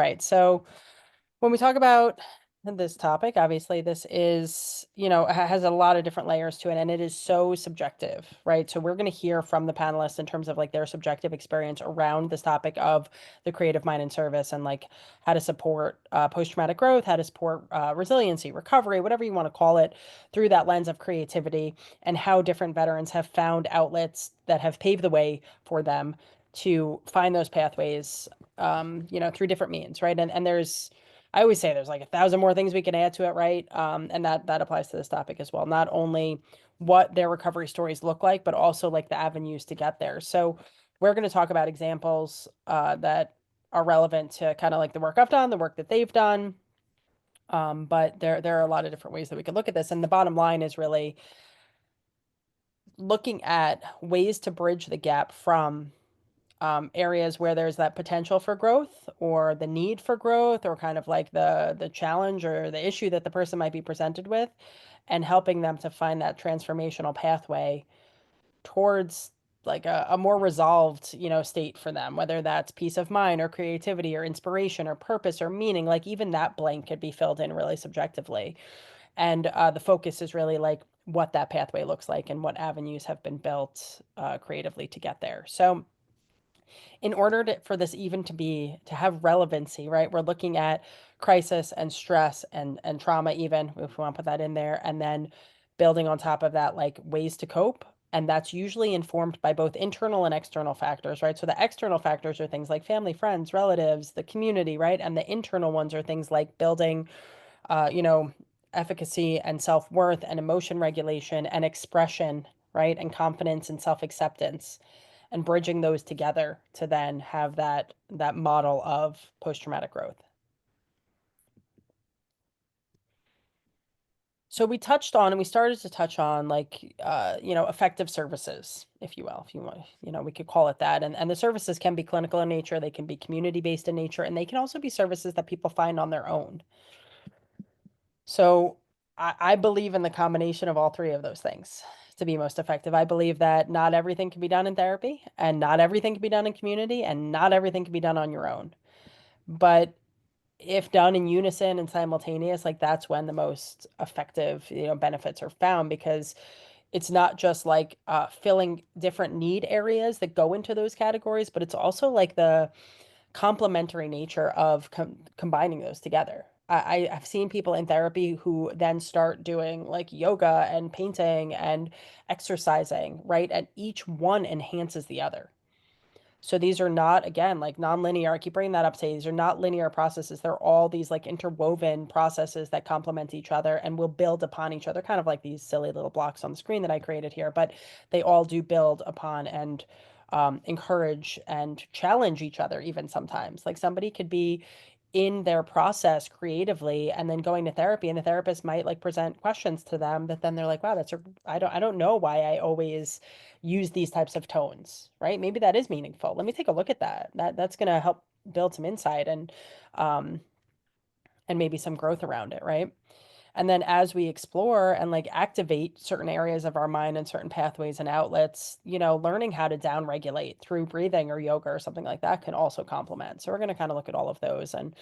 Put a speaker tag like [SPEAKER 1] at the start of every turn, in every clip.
[SPEAKER 1] Right. So when we talk about this topic, obviously this is, has a lot of different layers to it, and it is so subjective, right? So we're going to hear from the panelists in terms of like their subjective experience around this topic of the creative mind and service, and like how to support post-traumatic growth, how to support resiliency, recovery, whatever you want to call it, through that lens of creativity, and how different veterans have found outlets that have paved the way for them to find those pathways, through different means, right? And there's, I always say there's like 1,000 more things we can add to it, right? And that applies to this topic as well. Not only what their recovery stories look like, but also like the avenues to get there. So we're going to talk about examples that are relevant to kind of like the work I've done, the work that they've done. But there are a lot of different ways that we could look at this. And the bottom line is really looking at ways to bridge the gap from areas where there's that potential for growth or the need for growth or kind of like the challenge or the issue that the person might be presented with, and helping them to find that transformational pathway towards like a more resolved, state for them, whether that's peace of mind or creativity or inspiration or purpose or meaning. Like even that blank could be filled in really subjectively. And the focus is really like what that pathway looks like and what avenues have been built creatively to get there. So in order for this even to have relevancy, right? We're looking at crisis and stress and trauma, even if we want to put that in there, and then building on top of that, like ways to cope. And that's usually informed by both internal and external factors, right? So the external factors are things like family, friends, relatives, the community, right? And the internal ones are things like building, uh, you know, efficacy and self-worth and emotion regulation and expression, right? And confidence and self-acceptance, and bridging those together to then have that model of post-traumatic growth. So we touched on, and we started to touch on like effective services, if you will, if you want, we could call it that. And the services can be clinical in nature, they can be community based in nature, and they can also be services that people find on their own. So I believe in the combination of all three of those things to be most effective. I believe that not everything can be done in therapy, and not everything can be done in community, and not everything can be done on your own. But if done in unison and simultaneous, like that's when the most effective, benefits are found, because it's not just like filling different need areas that go into those categories, but it's also like the complementary nature of combining those together. I've seen people in therapy who then start doing like yoga and painting and exercising, right? And each one enhances the other. So these are not, again, like nonlinear. I keep bringing that up today. These are not linear processes. They're all these like interwoven processes that complement each other and will build upon each other, kind of like these silly little blocks on the screen that I created here. But they all do build upon and encourage and challenge each other, even sometimes. Like somebody could be in their process creatively and then going to therapy, and the therapist might like present questions to them that then they're like, wow, I don't know why I always use these types of tones, right? Maybe that is meaningful. Let me take a look at that. That's going to help build some insight um and maybe some growth around it, right? And then as we explore and like activate certain areas of our mind and certain pathways and outlets, learning how to down regulate through breathing or yoga or something like that can also complement. So we're going to kind of look at all of those. And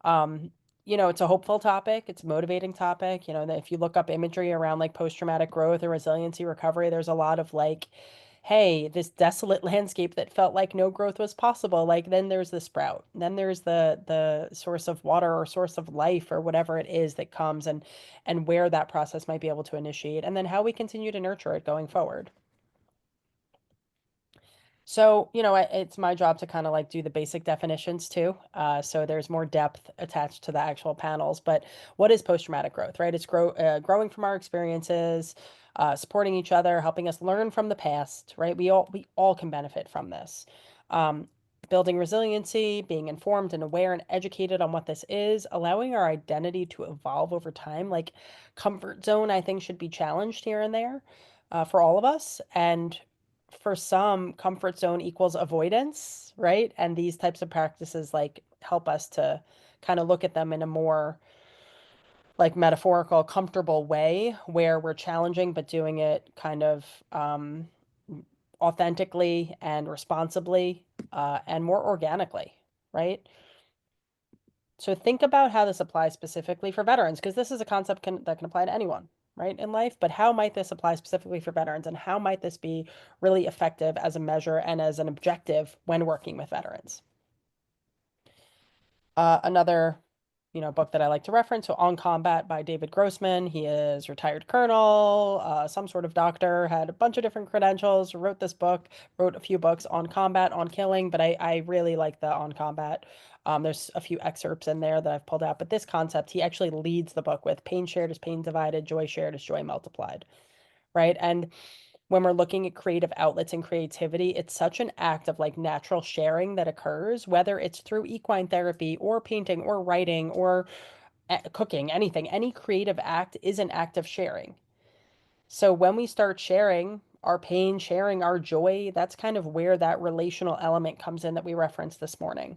[SPEAKER 1] um, it's a hopeful topic, it's a motivating topic. That if you look up imagery around like post-traumatic growth or resiliency recovery, there's a lot of like, hey, this desolate landscape that felt like no growth was possible. Like then there's the sprout. Then there's the source of water or source of life or whatever it is that comes, and where that process might be able to initiate, and then how we continue to nurture it going forward. So, it's my job to kind of like do the basic definitions too. So there's more depth attached to the actual panels. But what is post-traumatic growth, right? It's growing from our experiences, supporting each other, helping us learn from the past, right? We all can benefit from this. Um, Building resiliency, being informed and aware and educated on what this is, allowing our identity to evolve over time. Like comfort zone, I think should be challenged here and there for all of us. And for some, comfort zone equals avoidance, right? And these types of practices like help us to kind of look at them in a more like metaphorical, comfortable way where we're challenging but doing it kind of authentically and responsibly and more organically, right? So think about how this applies specifically for veterans, because this is a concept that can apply to anyone, right, in life. But how might this apply specifically for veterans, and how might this be really effective as a measure and as an objective when working with veterans? Another, book that I like to reference, so On Combat by David Grossman. He is retired colonel, some sort of doctor, had a bunch of different credentials, wrote this book, wrote a few books on combat, on killing, but I really like the On Combat. There's a few excerpts in there that I've pulled out, but this concept, he actually leads the book with pain shared is pain divided, joy shared is joy multiplied, right? And when we're looking at creative outlets and creativity, it's such an act of like natural sharing that occurs, whether it's through equine therapy or painting or writing or cooking, anything. Any creative act is an act of sharing. So when we start sharing our pain, sharing our joy, that's kind of where that relational element comes in that we referenced this morning.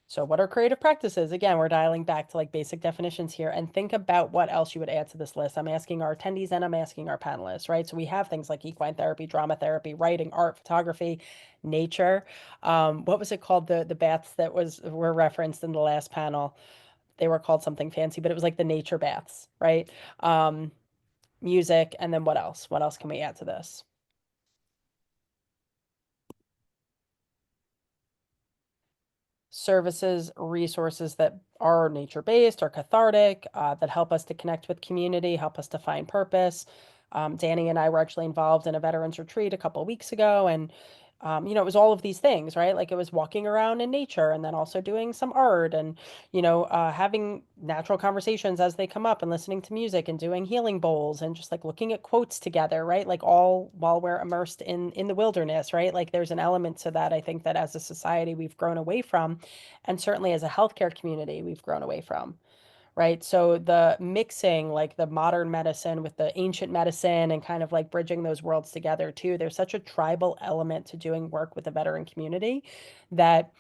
[SPEAKER 1] So what are creative practices? Again, we're dialing back to like basic definitions here, and think about what else you would add to this list. I'm asking our attendees and I'm asking our panelists, right? So we have things like equine therapy, drama therapy, writing, art, photography, nature. What was it called? The baths that were referenced in the last panel. They were called something fancy, but it was like the nature baths, right? Music, and then what else? What else can we add to this? Services, resources that are nature-based, are cathartic, that help us to connect with community, help us to find purpose. Dani and I were actually involved in a veterans retreat a couple of weeks ago, and it was all of these things, right? Like it was walking around in nature and then also doing some art and, having natural conversations as they come up and listening to music and doing healing bowls and just like looking at quotes together, right? Like all while we're immersed in the wilderness, right? Like there's an element to that I think that as a society we've grown away from, and certainly as a healthcare community we've grown away from, right? So the mixing like the modern medicine with the ancient medicine and kind of like bridging those worlds together too. There's such a tribal element to doing work with the veteran community that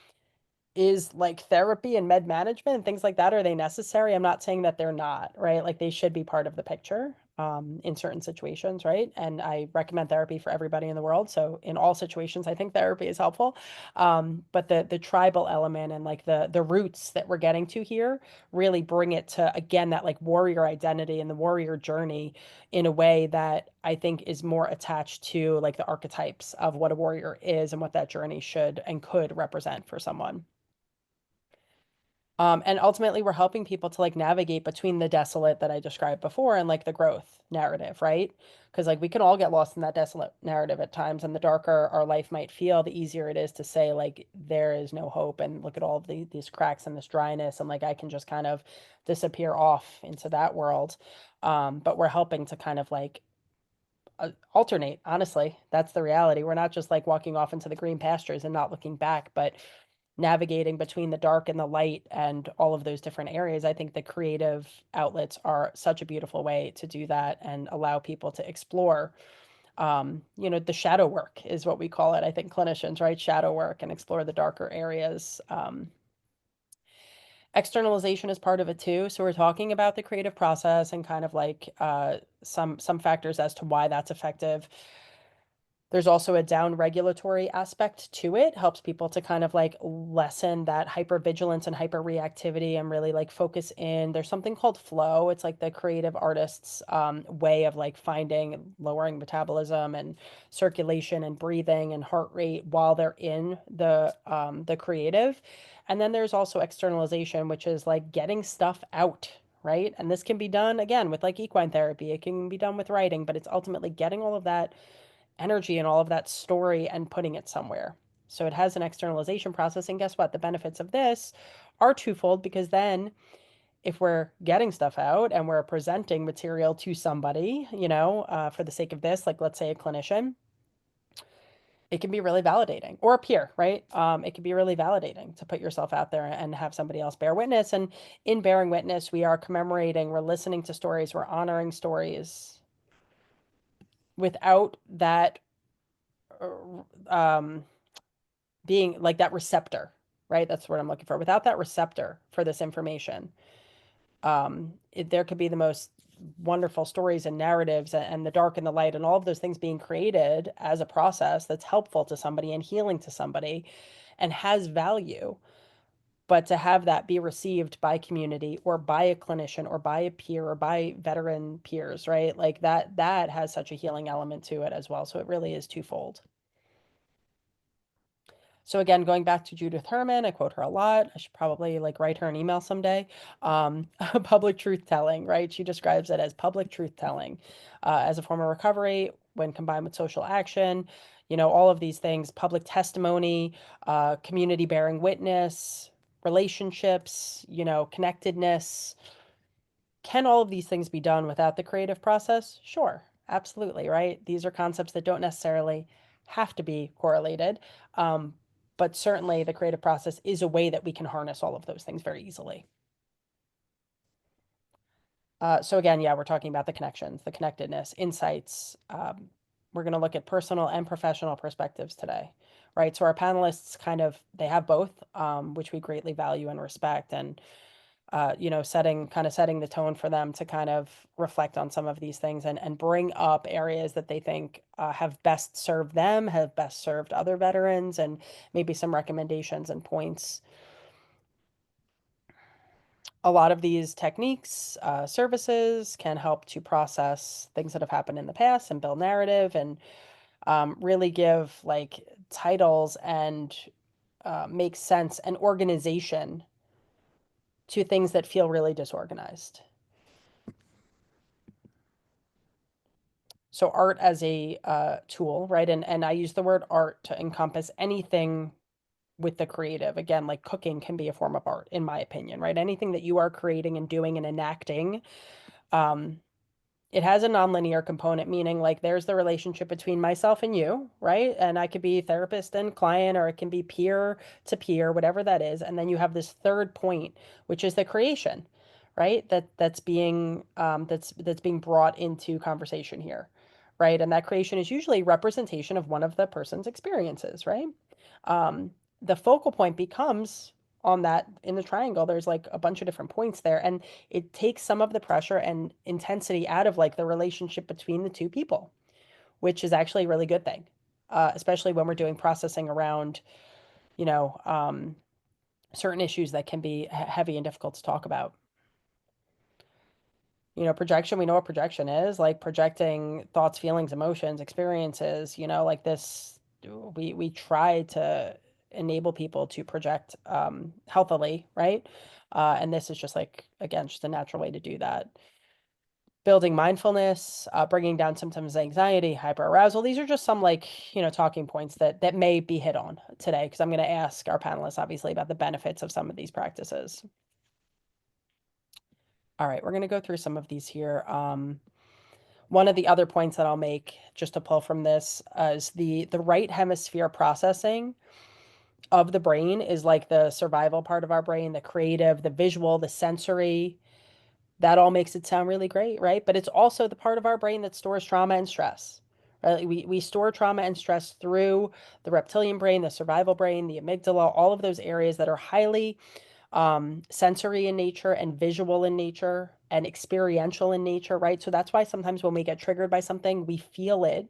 [SPEAKER 1] is like therapy and med management and things like that, are they necessary? I'm not saying that they're not, right? Like they should be part of the picture in certain situations, right? And I recommend therapy for everybody in the world. So in all situations, I think therapy is helpful. But the tribal element and like the roots that we're getting to here really bring it to again that like warrior identity and the warrior journey in a way that I think is more attached to like the archetypes of what a warrior is and what that journey should and could represent for someone. And ultimately, we're helping people to like navigate between the desolate that I described before and like the growth narrative, right? Because like we can all get lost in that desolate narrative at times, and the darker our life might feel, the easier it is to say like there is no hope, and look at all of these cracks and this dryness, and like I can just kind of disappear off into that world. But we're helping to kind of like alternate. Honestly, that's the reality. We're not just like walking off into the green pastures and not looking back, but navigating between the dark and the light and all of those different areas. I think the creative outlets are such a beautiful way to do that and allow people to explore. The shadow work is what we call it. I think clinicians, right? Shadow work and explore the darker areas. Externalization is part of it too. So we're talking about the creative process and kind of like some factors as to why that's effective. There's also a down regulatory aspect to it, helps people to kind of like lessen that hypervigilance and hyperreactivity and really like focus in. There's something called flow. It's like the creative artist's way of like finding lowering metabolism and circulation and breathing and heart rate while they're in the creative. And then there's also externalization, which is like getting stuff out, right? And this can be done again with like equine therapy. It can be done with writing, but it's ultimately getting all of that energy and all of that story and putting it somewhere. So it has an externalization process. And guess what? The benefits of this are twofold, because then if we're getting stuff out and we're presenting material to somebody, for the sake of this, like let's say a clinician, it can be really validating, or a peer, right? It can be really validating to put yourself out there and have somebody else bear witness. And in bearing witness, we are commemorating, we're listening to stories, we're honoring stories without that um, being like that receptor, right? That's what I'm looking for. Without that receptor for this information, there could be the most wonderful stories and narratives and the dark and the light and all of those things being created as a process that's helpful to somebody and healing to somebody and has value. But to have that be received by community or by a clinician or by a peer or by veteran peers, right? Like that has such a healing element to it as well. So it really is twofold. So again, going back to Judith Herman, I quote her a lot. I should probably like write her an email someday. Public truth telling, right? She describes it as public truth telling as a form of recovery when combined with social action. You know, all of these things, public testimony, community bearing witness, relationships, you know, connectedness. Can all of these things be done without the creative process? Sure, absolutely, right? These are concepts that don't necessarily have to be correlated, um, but certainly the creative process is a way that we can harness all of those things very easily. So again, yeah, we're talking about the connections, the connectedness, insights. We're going to look at personal and professional perspectives today, right? So our panelists kind of, they have both, which we greatly value and respect. And you know, setting the tone for them to kind of reflect on some of these things and bring up areas that they think have best served them, have best served other veterans, and maybe some recommendations and points. A lot of these techniques, services can help to process things that have happened in the past and build narrative and really give like titles and make sense and organization to things that feel really disorganized. So art as a tool, right? And I use the word art to encompass anything with the creative. Again, like cooking can be a form of art, in my opinion, right? Anything that you are creating and doing and enacting, um, it has a nonlinear component, meaning like there's the relationship between myself and you, right? And I could be therapist and client, or it can be peer to peer, whatever that is. And then you have this third point, which is the creation, right? That's being brought into conversation here, right? And that creation is usually representation of one of the person's experiences, right? Um, the focal point becomes on that in the triangle. There's like a bunch of different points there, and it takes some of the pressure and intensity out of like the relationship between the two people, which is actually a really good thing, especially when we're doing processing around, you know, certain issues that can be heavy and difficult to talk about. You know, projection, we know what projection is, like projecting thoughts, feelings, emotions, experiences, you know, like this, we try to enable people to project healthily, right? And this is just like, again, just a natural way to do that. Building mindfulness, bringing down symptoms of anxiety, hyperarousal. These are just some like, you know, talking points that may be hit on today, because I'm going to ask our panelists obviously about the benefits of some of these practices. All right, we're going to go through some of these here. One of the other points that I'll make just to pull from this is the right hemisphere processing of the brain is like the survival part of our brain, the creative, the visual, the sensory. That all makes it sound really great, right? But it's also the part of our brain that stores trauma and stress. Right? We store trauma and stress through the reptilian brain, the survival brain, the amygdala, all of those areas that are highly sensory in nature and visual in nature and experiential in nature, right? So that's why sometimes when we get triggered by something, we feel it.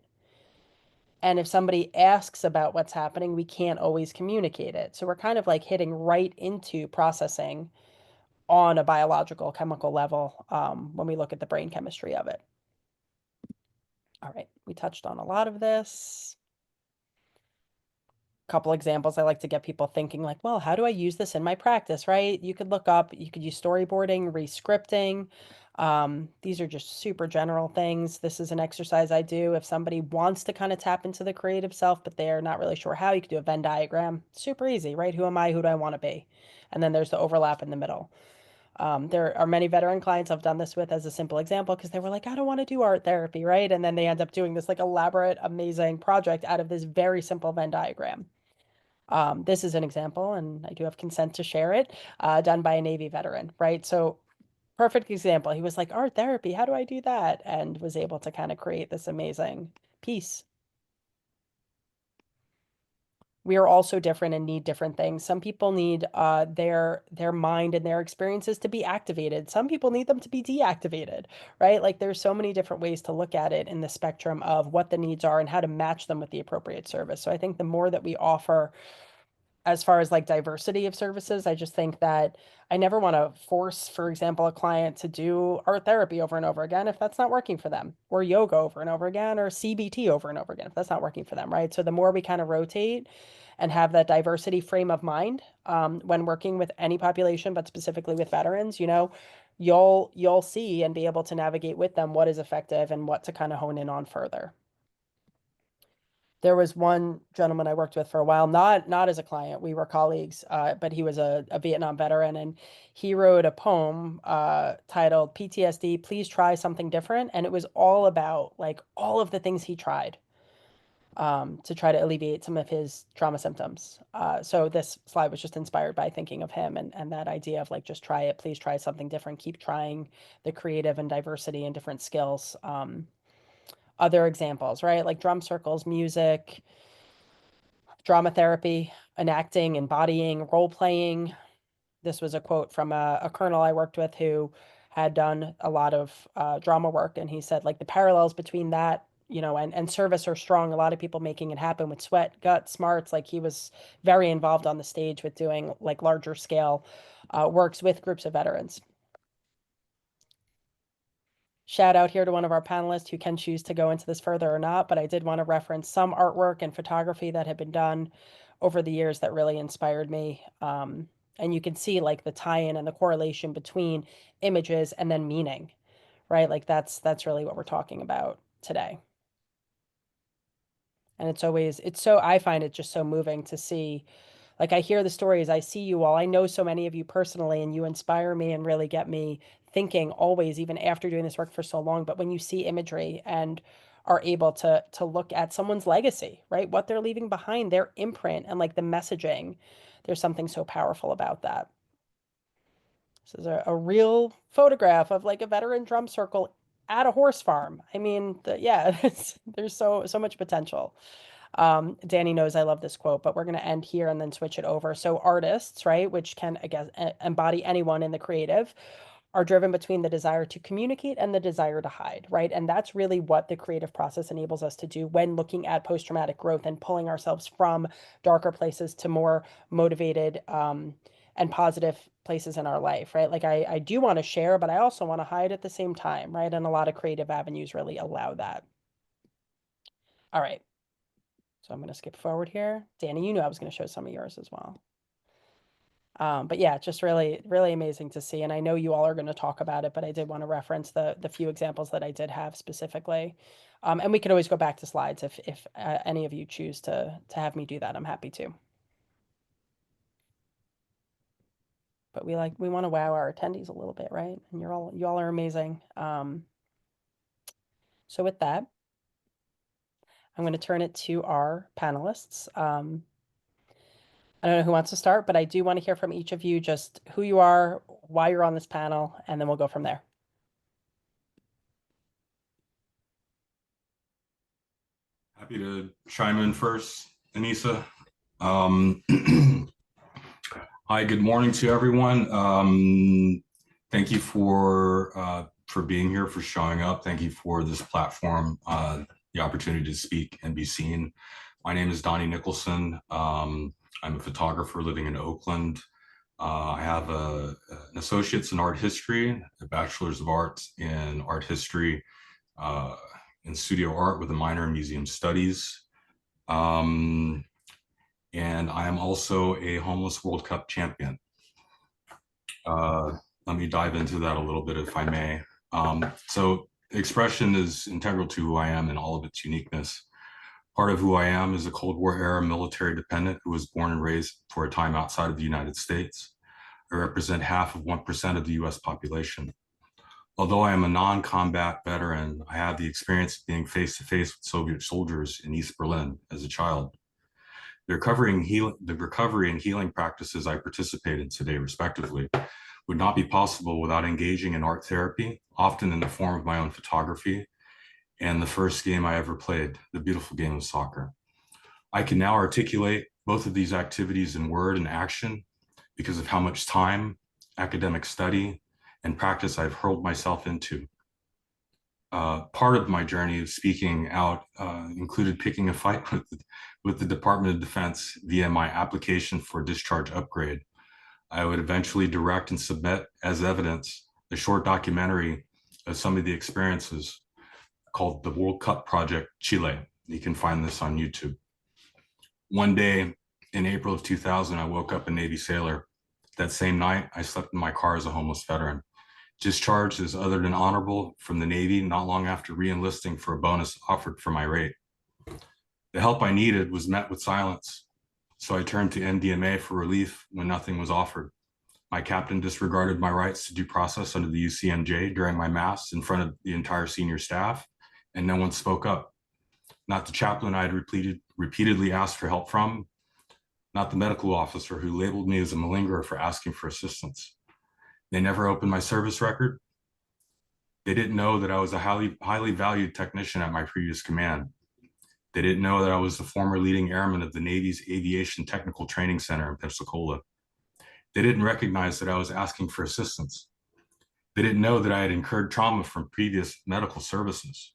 [SPEAKER 1] And if somebody asks about what's happening, we can't always communicate it. So we're kind of like hitting right into processing on a biological chemical level when we look at the brain chemistry of it. All right, we touched on a lot of this. Couple examples I like to get people thinking like, well, how do I use this in my practice, right? You could look up, you could use storyboarding, re-scripting. These are just super general things. This is an exercise I do if somebody wants to kind of tap into the creative self, but they're not really sure how. You could do a Venn diagram. Super easy, right? Who am I? Who do I want to be? And then there's the overlap in the middle. There are many veteran clients I've done this with as a simple example because they were like, I don't want to do art therapy, right? And then they end up doing this like elaborate, amazing project out of this very simple Venn diagram. This is an example, and I do have consent to share it, done by a Navy veteran, right? So perfect example. He was like, art therapy, how do I do that? And was able to kind of create this amazing piece. We are also different and need different things. Some people need their mind and their experiences to be activated. Some people need them to be deactivated, right? Like there's so many different ways to look at it in the spectrum of what the needs are and how to match them with the appropriate service. So I think the more that we offer as far as like diversity of services, I just think that I never want to force, for example, a client to do art therapy over and over again if that's not working for them, or yoga over and over again, or CBT over and over again if that's not working for them, right? So the more we kind of rotate and have that diversity frame of mind when working with any population, but specifically with veterans, you'll see and be able to navigate with them what is effective and what to kind of hone in on further. There was one gentleman I worked with for a while, not as a client. We were colleagues, but he was a Vietnam veteran, and he wrote a poem titled "PTSD. Please try something different," and it was all about like all of the things he tried to try to alleviate some of his trauma symptoms. So this slide was just inspired by thinking of him and that idea of like just try it, please try something different, keep trying the creative and diversity and different skills. Other examples, right? Like drum circles, music, drama therapy, enacting, embodying, role playing. This was a quote from a colonel I worked with who had done a lot of drama work. And he said, like, the parallels between that, and service are strong. A lot of people making it happen with sweat, gut, smarts. Like, he was very involved on the stage with doing like larger scale works with groups of veterans. Shout out here to one of our panelists who can choose to go into this further or not, but I did want to reference some artwork and photography that had been done over the years that really inspired me. And you can see like the tie-in and the correlation between images and then meaning, right? Like that's really what we're talking about today. And I find it just so moving to see, like, I hear the stories, I see you all, I know so many of you personally, and you inspire me and really get me thinking always, even after doing this work for so long. But when you see imagery and are able to look at someone's legacy, right? What they're leaving behind, their imprint and like the messaging, there's something so powerful about that. This is a real photograph of like a veteran drum circle at a horse farm. I mean, yeah, there's so much potential. Dani knows I love this quote, but we're going to end here and then switch it over. So artists, right, which can, I guess, embody anyone in the creative, are driven between the desire to communicate and the desire to hide, right? And that's really what the creative process enables us to do when looking at post-traumatic growth and pulling ourselves from darker places to more motivated and positive places in our life, right? Like I do want to share, but I also want to hide at the same time, right? And a lot of creative avenues really allow that. All right. So I'm going to skip forward here. Dani, you knew I was going to show some of yours as well. But yeah, just really, really amazing to see. And I know you all are going to talk about it, but I did want to reference the few examples that I did have specifically. And we can always go back to slides if any of you choose to have me do that. I'm happy to. But we want to wow our attendees a little bit, right? And you all are amazing. So with that, I'm going to turn it to our panelists. I don't know who wants to start, but I do want to hear from each of you, just who you are, why you're on this panel, and then we'll go from there.
[SPEAKER 2] Happy to chime in first, Aynisa. Hi, good morning to everyone. Thank you for being here, for showing up. Thank you for this platform, the opportunity to speak and be seen. My name is Donnie Nicholson. I'm a photographer living in Oakland. I have an associate's in art history, a bachelor's of arts in art history, in studio art with a minor in museum studies. And I am also a homeless World Cup champion. Let me dive into that a little bit, if I may. So expression is integral to who I am and all of its uniqueness. Part of who I am is a Cold War era military dependent who was born and raised for a time outside of the United States. I represent half of 1% of the US population. Although I am a non-combat veteran, I have the experience of being face-to-face with Soviet soldiers in East Berlin as a child. The recovery and healing practices I participate in today, respectively, would not be possible without engaging in art therapy, often in the form of my own photography, and the first game I ever played, the beautiful game of soccer. I can now articulate both of these activities in word and action because of how much time, academic study, and practice I've hurled myself into. Part of my journey of speaking out included picking a fight with the Department of Defense via my application for discharge upgrade. I would eventually direct and submit as evidence a short documentary of some of the experiences called the World Cup Project Chile. You can find this on YouTube. One day in April of 2000, I woke up a Navy sailor. That same night, I slept in my car as a homeless veteran. Discharged as other than honorable from the Navy not long after re-enlisting for a bonus offered for my rate. The help I needed was met with silence, so I turned to MDMA for relief when nothing was offered. My captain disregarded my rights to due process under the UCMJ during my mass in front of the entire senior staff, and no one spoke up. Not the chaplain I had repeatedly asked for help from, not the medical officer who labeled me as a malingerer for asking for assistance. They never opened my service record. They didn't know that I was a highly valued technician at my previous command. They didn't know that I was the former leading airman of the Navy's Aviation Technical Training Center in Pensacola. They didn't recognize that I was asking for assistance. They didn't know that I had incurred trauma from previous medical services.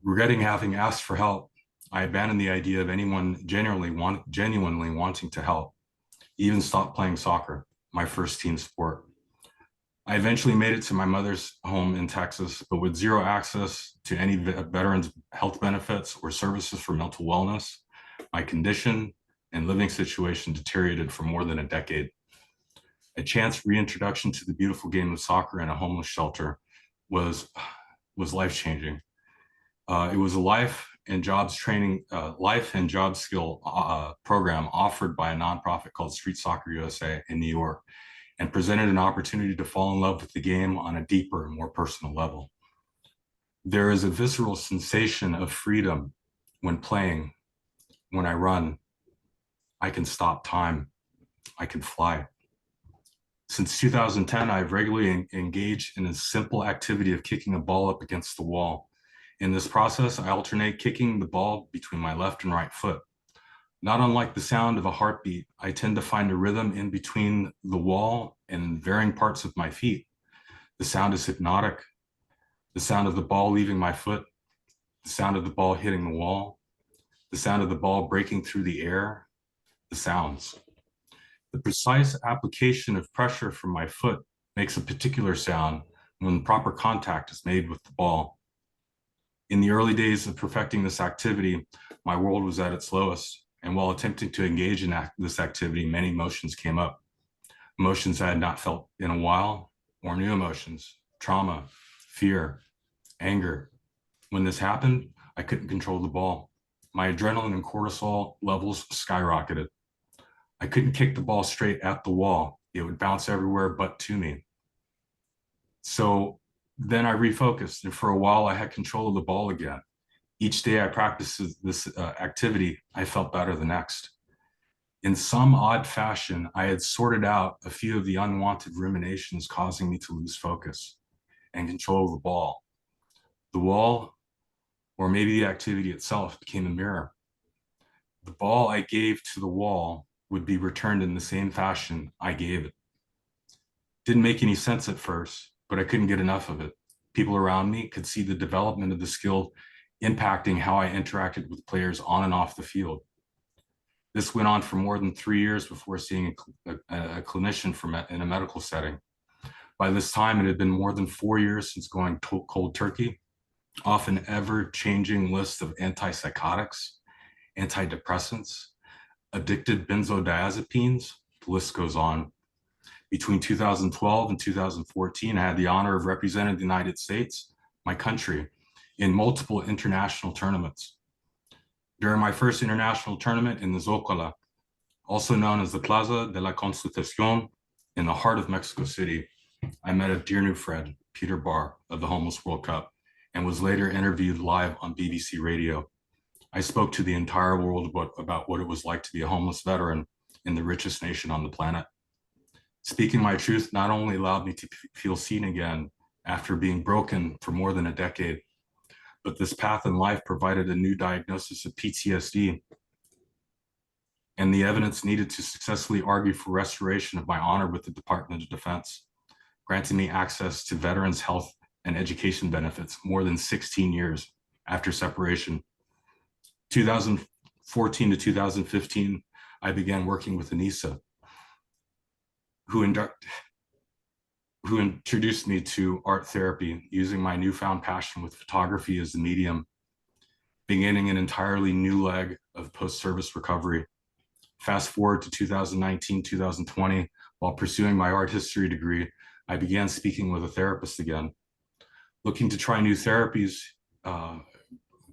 [SPEAKER 2] Regretting having asked for help, I abandoned the idea of anyone genuinely wanting to help, even stopped playing soccer, my first team sport. I eventually made it to my mother's home in Texas, but with zero access to any veterans' health benefits or services for mental wellness, my condition and living situation deteriorated for more than a decade. A chance reintroduction to the beautiful game of soccer in a homeless shelter was life-changing. It was a life and job skill program offered by a nonprofit called Street Soccer USA in New York, and presented an opportunity to fall in love with the game on a deeper and more personal level. There is a visceral sensation of freedom when playing. When I run, I can stop time. I can fly. Since 2010, I've regularly engaged in a simple activity of kicking a ball up against the wall. In this process, I alternate kicking the ball between my left and right foot. Not unlike the sound of a heartbeat, I tend to find a rhythm in between the wall and varying parts of my feet. The sound is hypnotic. The sound of the ball leaving my foot, the sound of the ball hitting the wall, the sound of the ball breaking through the air, the sounds. The precise application of pressure from my foot makes a particular sound when proper contact is made with the ball. In the early days of perfecting this activity, my world was at its lowest. And while attempting to engage in this activity, many emotions came up. Emotions I had not felt in a while, or new emotions, trauma, fear, anger. When this happened, I couldn't control the ball. My adrenaline and cortisol levels skyrocketed. I couldn't kick the ball straight at the wall. It would bounce everywhere but to me. So then I refocused, and for a while I had control of the ball again. Each day I practiced this activity, I felt better the next. In some odd fashion, I had sorted out a few of the unwanted ruminations causing me to lose focus and control of the ball. The wall, or maybe the activity itself, became a mirror. The ball I gave to the wall would be returned in the same fashion I gave it. Didn't make any sense at first, but I couldn't get enough of it. People around me could see the development of the skill impacting how I interacted with players on and off the field. This went on for more than 3 years before seeing a clinician in a medical setting. By this time, it had been more than 4 years since going cold turkey, off an ever-changing list of antipsychotics, antidepressants, addicted benzodiazepines, the list goes on. Between 2012 and 2014, I had the honor of representing the United States, my country, in multiple international tournaments. During my first international tournament in the Zocala, also known as the Plaza de la Constitución, in the heart of Mexico City, I met a dear new friend, Peter Barr, of the Homeless World Cup, and was later interviewed live on BBC Radio. I spoke to the entire world about what it was like to be a homeless veteran in the richest nation on the planet. Speaking my truth not only allowed me to feel seen again after being broken for more than a decade, but this path in life provided a new diagnosis of PTSD and the evidence needed to successfully argue for restoration of my honor with the Department of Defense, granting me access to veterans' health and education benefits more than 16 years after separation. 2014 to 2015, I began working with Aynisa, who introduced me to art therapy using my newfound passion with photography as the medium, beginning an entirely new leg of post-service recovery. Fast forward to 2019, 2020, while pursuing my art history degree, I began speaking with a therapist again. Looking to try new therapies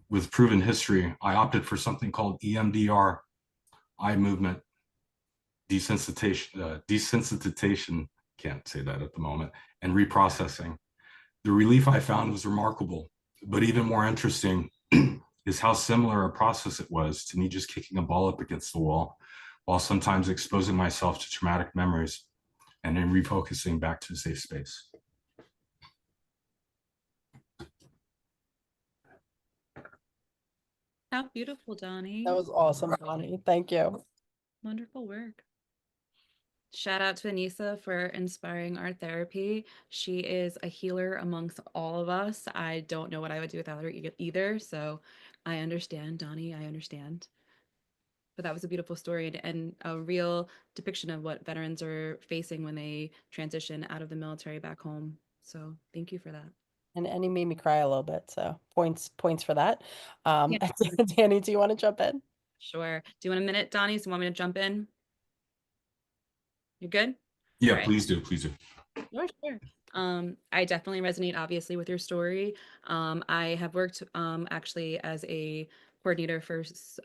[SPEAKER 2] with proven history, I opted for something called EMDR, eye movement desensitization, can't say that at the moment, and reprocessing. The relief I found was remarkable, but even more interesting is how similar a process it was to me just kicking a ball up against the wall, while sometimes exposing myself to traumatic memories and then refocusing back to a safe space.
[SPEAKER 3] How beautiful, Donnie.
[SPEAKER 1] That was awesome, Donnie. Thank you.
[SPEAKER 3] Wonderful work. Shout out to Aynisa for inspiring our therapy. She is a healer amongst all of us. I don't know what I would do without her either. So I understand, Donnie. I understand. But that was a beautiful story and a real depiction of what veterans are facing when they transition out of the military back home. So thank you for that.
[SPEAKER 1] And he made me cry a little bit, so points for that.
[SPEAKER 3] Yeah.
[SPEAKER 1] Dani, do you want to jump in?
[SPEAKER 3] Sure. Do you want a minute, Donnie? So you want me to jump in? You're good?
[SPEAKER 2] Yeah,
[SPEAKER 3] All right.
[SPEAKER 2] please do, please do.
[SPEAKER 3] Sure. I definitely resonate, obviously, with your story. I have worked actually as a coordinator for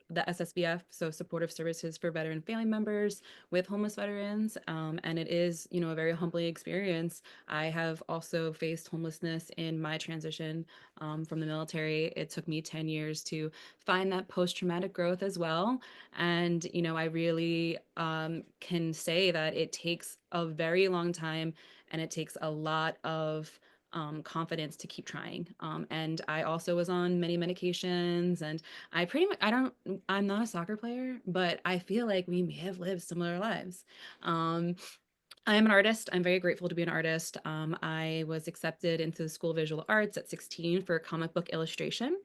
[SPEAKER 3] the SSBF, so supportive services for veteran family members with homeless veterans. And it is, you know, a very humbling experience. I have also faced homelessness in my transition from the military. It took me 10 years to find that post-traumatic growth as well. And, you know, I really can say that it takes a very long time and it takes a lot of confidence to keep trying. And I also was on many medications, and I'm not a soccer player, but I feel like we may have lived similar lives. I am an artist. I'm very grateful to be an artist. I was accepted into the School of Visual Arts at 16 for comic book illustration.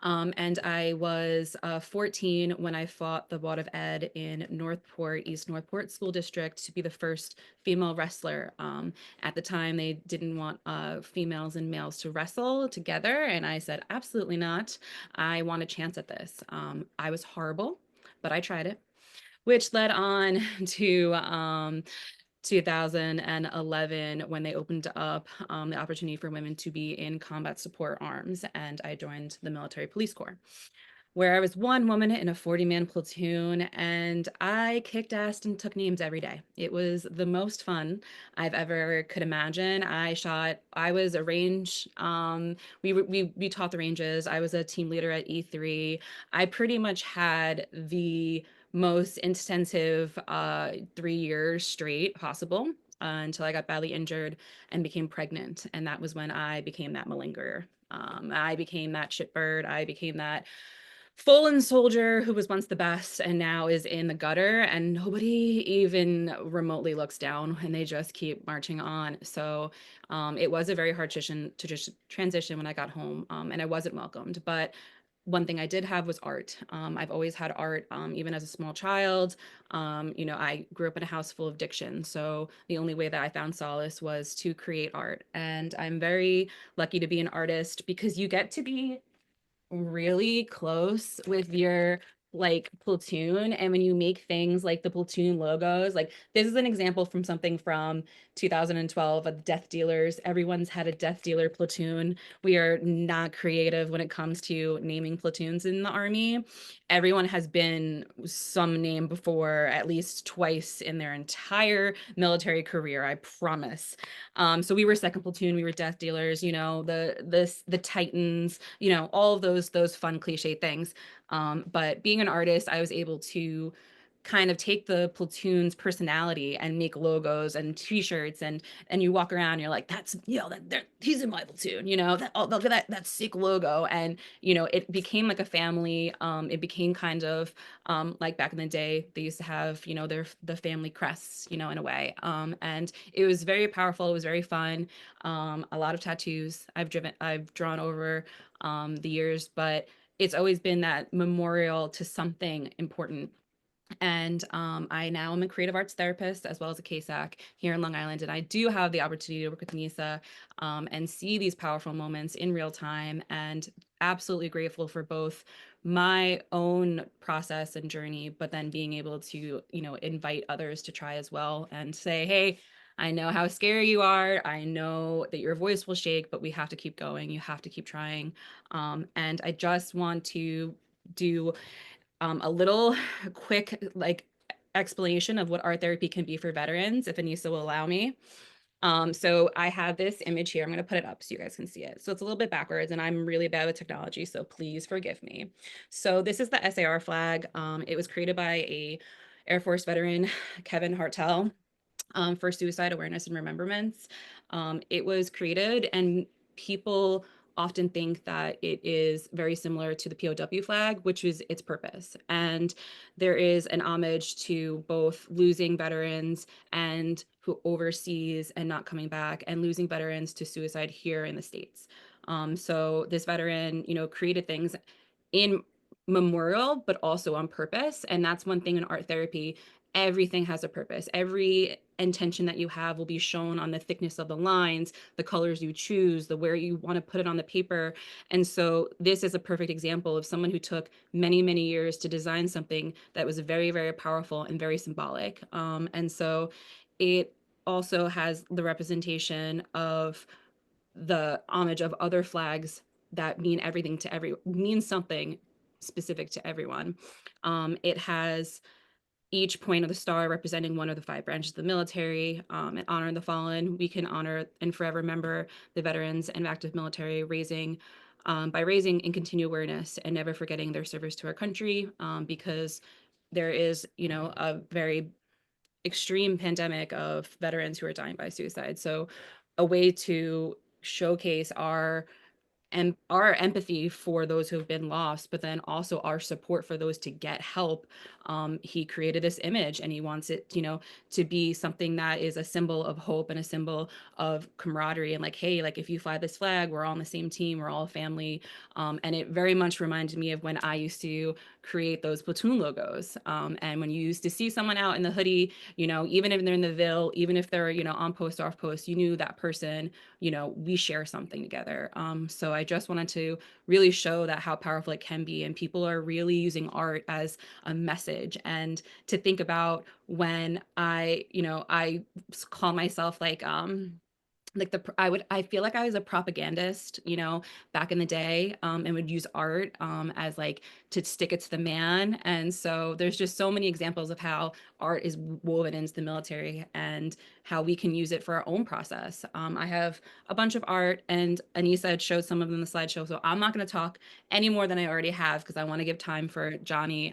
[SPEAKER 3] And I was 14 when I fought the Board of Ed in Northport, East Northport School District to be the first female wrestler. At the time, they didn't want females and males to wrestle together. And I said, absolutely not. I want a chance at this. I was horrible, but I tried it, which led on to 2011 when they opened up the opportunity for women to be in combat support arms, and I joined the military police corps, where I was one woman in a 40-man platoon, and I kicked ass and took names every day. It was the most fun I've ever could imagine. I was a range, we taught the ranges. I was a team leader at E3. I pretty much had the most intensive 3 years straight possible until I got badly injured and became pregnant. And that was when I became that malingerer. I became that shitbird. I became that fallen soldier who was once the best and now is in the gutter, and nobody even remotely looks down, and they just keep marching on. So it was a very hard transition when I got home, and I wasn't welcomed. But one thing I did have was art. I've always had art, even as a small child. You know, I grew up in a house full of addiction. So the only way that I found solace was to create art. And I'm very lucky to be an artist because you get to be really close with your like platoon, and when you make things like the platoon logos, like this is an example from something from 2012 of Death Dealers. Everyone's had a Death Dealer platoon. We are not creative when it comes to naming platoons in the Army. Everyone has been some name before at least twice in their entire military career, I promise. So we were second platoon, we were Death Dealers, you know, the Titans, you know, all of those fun cliche things. But being an artist, I was able to kind of take the platoon's personality and make logos and t-shirts, and you walk around and you're like, that's, you know, that he's in my platoon, you know, that, oh, look at that sick logo. And you know, it became like a family. It became kind of like back in the day they used to have, you know, the family crests, you know, in a way. And it was very powerful. It was very fun. A lot of tattoos I've drawn over the years, but it's always been that memorial to something important. And I now am a creative arts therapist as well as a CASAC here in Long Island. And I do have the opportunity to work with Aynisa and see these powerful moments in real time, and absolutely grateful for both my own process and journey, but then being able to, you know, invite others to try as well and say, hey, I know how scary you are. I know that your voice will shake, but we have to keep going. You have to keep trying. And I just want to do a little quick like explanation of what art therapy can be for veterans, if Aynisa will allow me. So I have this image here. I'm going to put it up so you guys can see it. So it's a little bit backwards, and I'm really bad with technology, so please forgive me. So this is the SAR flag. It was created by a Air Force veteran, Kevin Hartel, for suicide awareness and remembrance. It was created, and people often think that it is very similar to the POW flag, which is its purpose. And there is an homage to both losing veterans and who overseas and not coming back, and losing veterans to suicide here in the States. So this veteran, you know, created things in memorial, but also on purpose. And that's one thing in art therapy. Everything has a purpose. Every intention that you have will be shown on the thickness of the lines, the colors you choose, the where you want to put it on the paper. And so this is a perfect example of someone who took many, many years to design something that was very, very powerful and very symbolic. And so it also has the representation of the homage of other flags that mean everything to means something specific to everyone. It has each point of the star representing one of the 5 branches of the military. In honor of the fallen, we can honor and forever remember the veterans and active military, by raising and continue awareness and never forgetting their service to our country, because there is, you know, a very extreme pandemic of veterans who are dying by suicide. So a way to showcase and our empathy for those who have been lost, but then also our support for those to get help. He created this image, and he wants it, you know, to be something that is a symbol of hope and a symbol of camaraderie. And like, hey, like if you fly this flag, we're all on the same team, we're all a family. And it very much reminded me of when I used to create those platoon logos. And when you used to see someone out in the hoodie, you know, even if they're in the Ville, even if they're, you know, on post, off post, you knew that person, you know, we share something together. So I just wanted to really show that how powerful it can be, and people are really using art as a message. And to think about when I, you know, I call myself like I feel like I was a propagandist, you know, back in the day, and would use art as like to stick it to the man. And so there's just so many examples of how art is woven into the military and how we can use it for our own process. I have a bunch of art, and Aynisa had showed some of them in the slideshow, so I'm not going to talk any more than I already have, because I want to give time for Johnny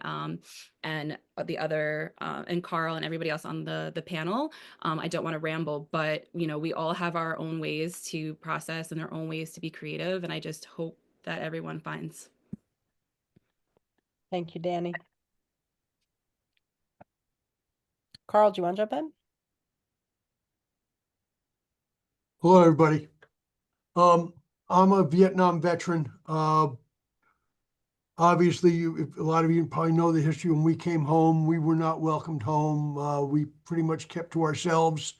[SPEAKER 3] and the other and Karl and everybody else on the panel. I don't want to ramble, but you know, we all have our own ways to process and our own ways to be creative, and I just hope that everyone finds.
[SPEAKER 1] Thank you, Dani. Karl, do you want to jump in?
[SPEAKER 4] Hello, everybody. I'm a Vietnam veteran. Obviously, a lot of you probably know the history. When we came home, we were not welcomed home. We pretty much kept to ourselves,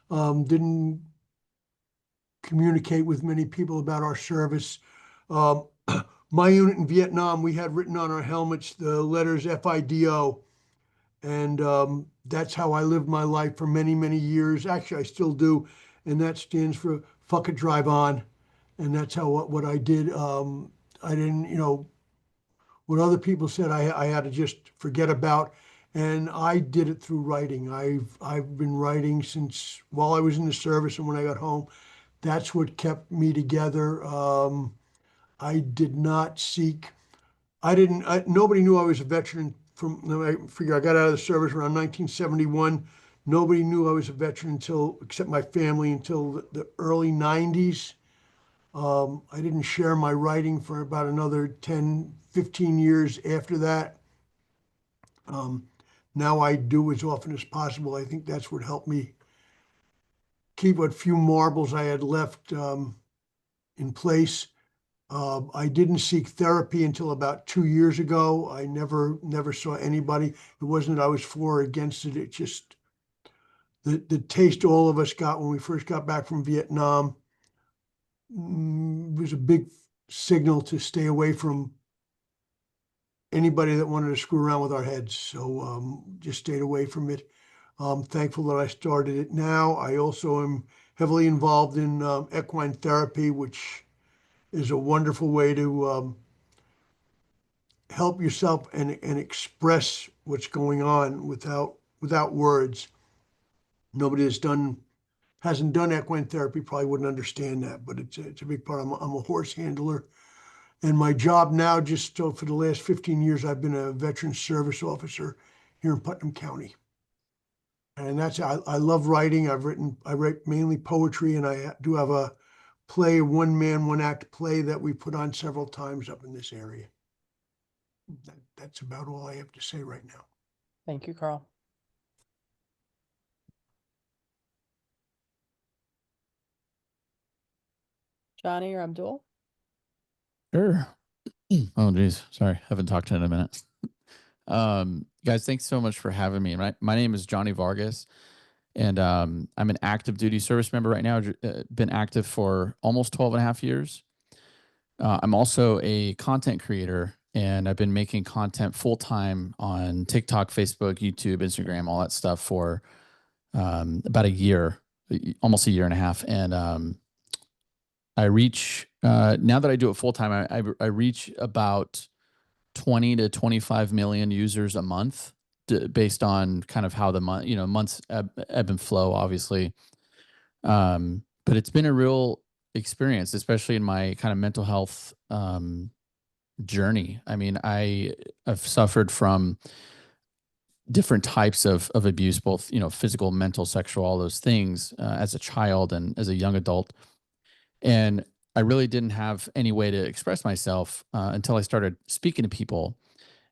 [SPEAKER 4] didn't communicate with many people about our service. My unit in Vietnam, we had written on our helmets the letters FIDO, and that's how I lived my life for many, many years. Actually, I still do, and that stands for fuck it, drive on. And that's how what I did. I didn't, you know, what other people said I had to just forget about, and I did it through writing. I've been writing since while I was in the service, and when I got home, that's what kept me together. I did not seek. I didn't. Nobody knew I was a veteran I figure I got out of the service around 1971. Nobody knew I was a veteran except my family, until the early 90s. I didn't share my writing for about another 10, 15 years after that. Now I do as often as possible. I think that's what helped me keep what few marbles I had left in place. I didn't seek therapy until about 2 years ago. I never saw anybody. It wasn't that I was for or against it. It just, the taste all of us got when we first got back from Vietnam was a big signal to stay away from anybody that wanted to screw around with our heads. So just stayed away from it. I'm thankful that I started it now. I also am heavily involved in equine therapy, which is a wonderful way to help yourself and express what's going on without words. Nobody hasn't done equine therapy probably wouldn't understand that, but it's a big part. I'm a horse handler, and my job now, just so for the last 15 years, I've been a veteran service officer here in Putnam County. And I love writing. I write mainly poetry, and I do have a play, one man, one act play that we put on several times up in this area. That's about all I have to say right now.
[SPEAKER 1] Thank you, Karl. Johnny or Abdul?
[SPEAKER 5] Sure. Oh, geez. Sorry. Haven't talked to him in a minute. Guys, thanks so much for having me. My name is Johnny Vargas, and I'm an active duty service member right now. Been active for almost 12 and a half years. I'm also a content creator, and I've been making content full-time on TikTok, Facebook, YouTube, Instagram, all that stuff for about a year, almost a year and a half. And I reach, now that I do it full-time, I reach about 20 to 25 million users a month, based on kind of how the months ebb and flow, obviously. But it's been a real experience, especially in my kind of mental health journey. I mean, I've suffered from different types of abuse, both, physical, mental, sexual, all those things, as a child and as a young adult. And I really didn't have any way to express myself until I started speaking to people.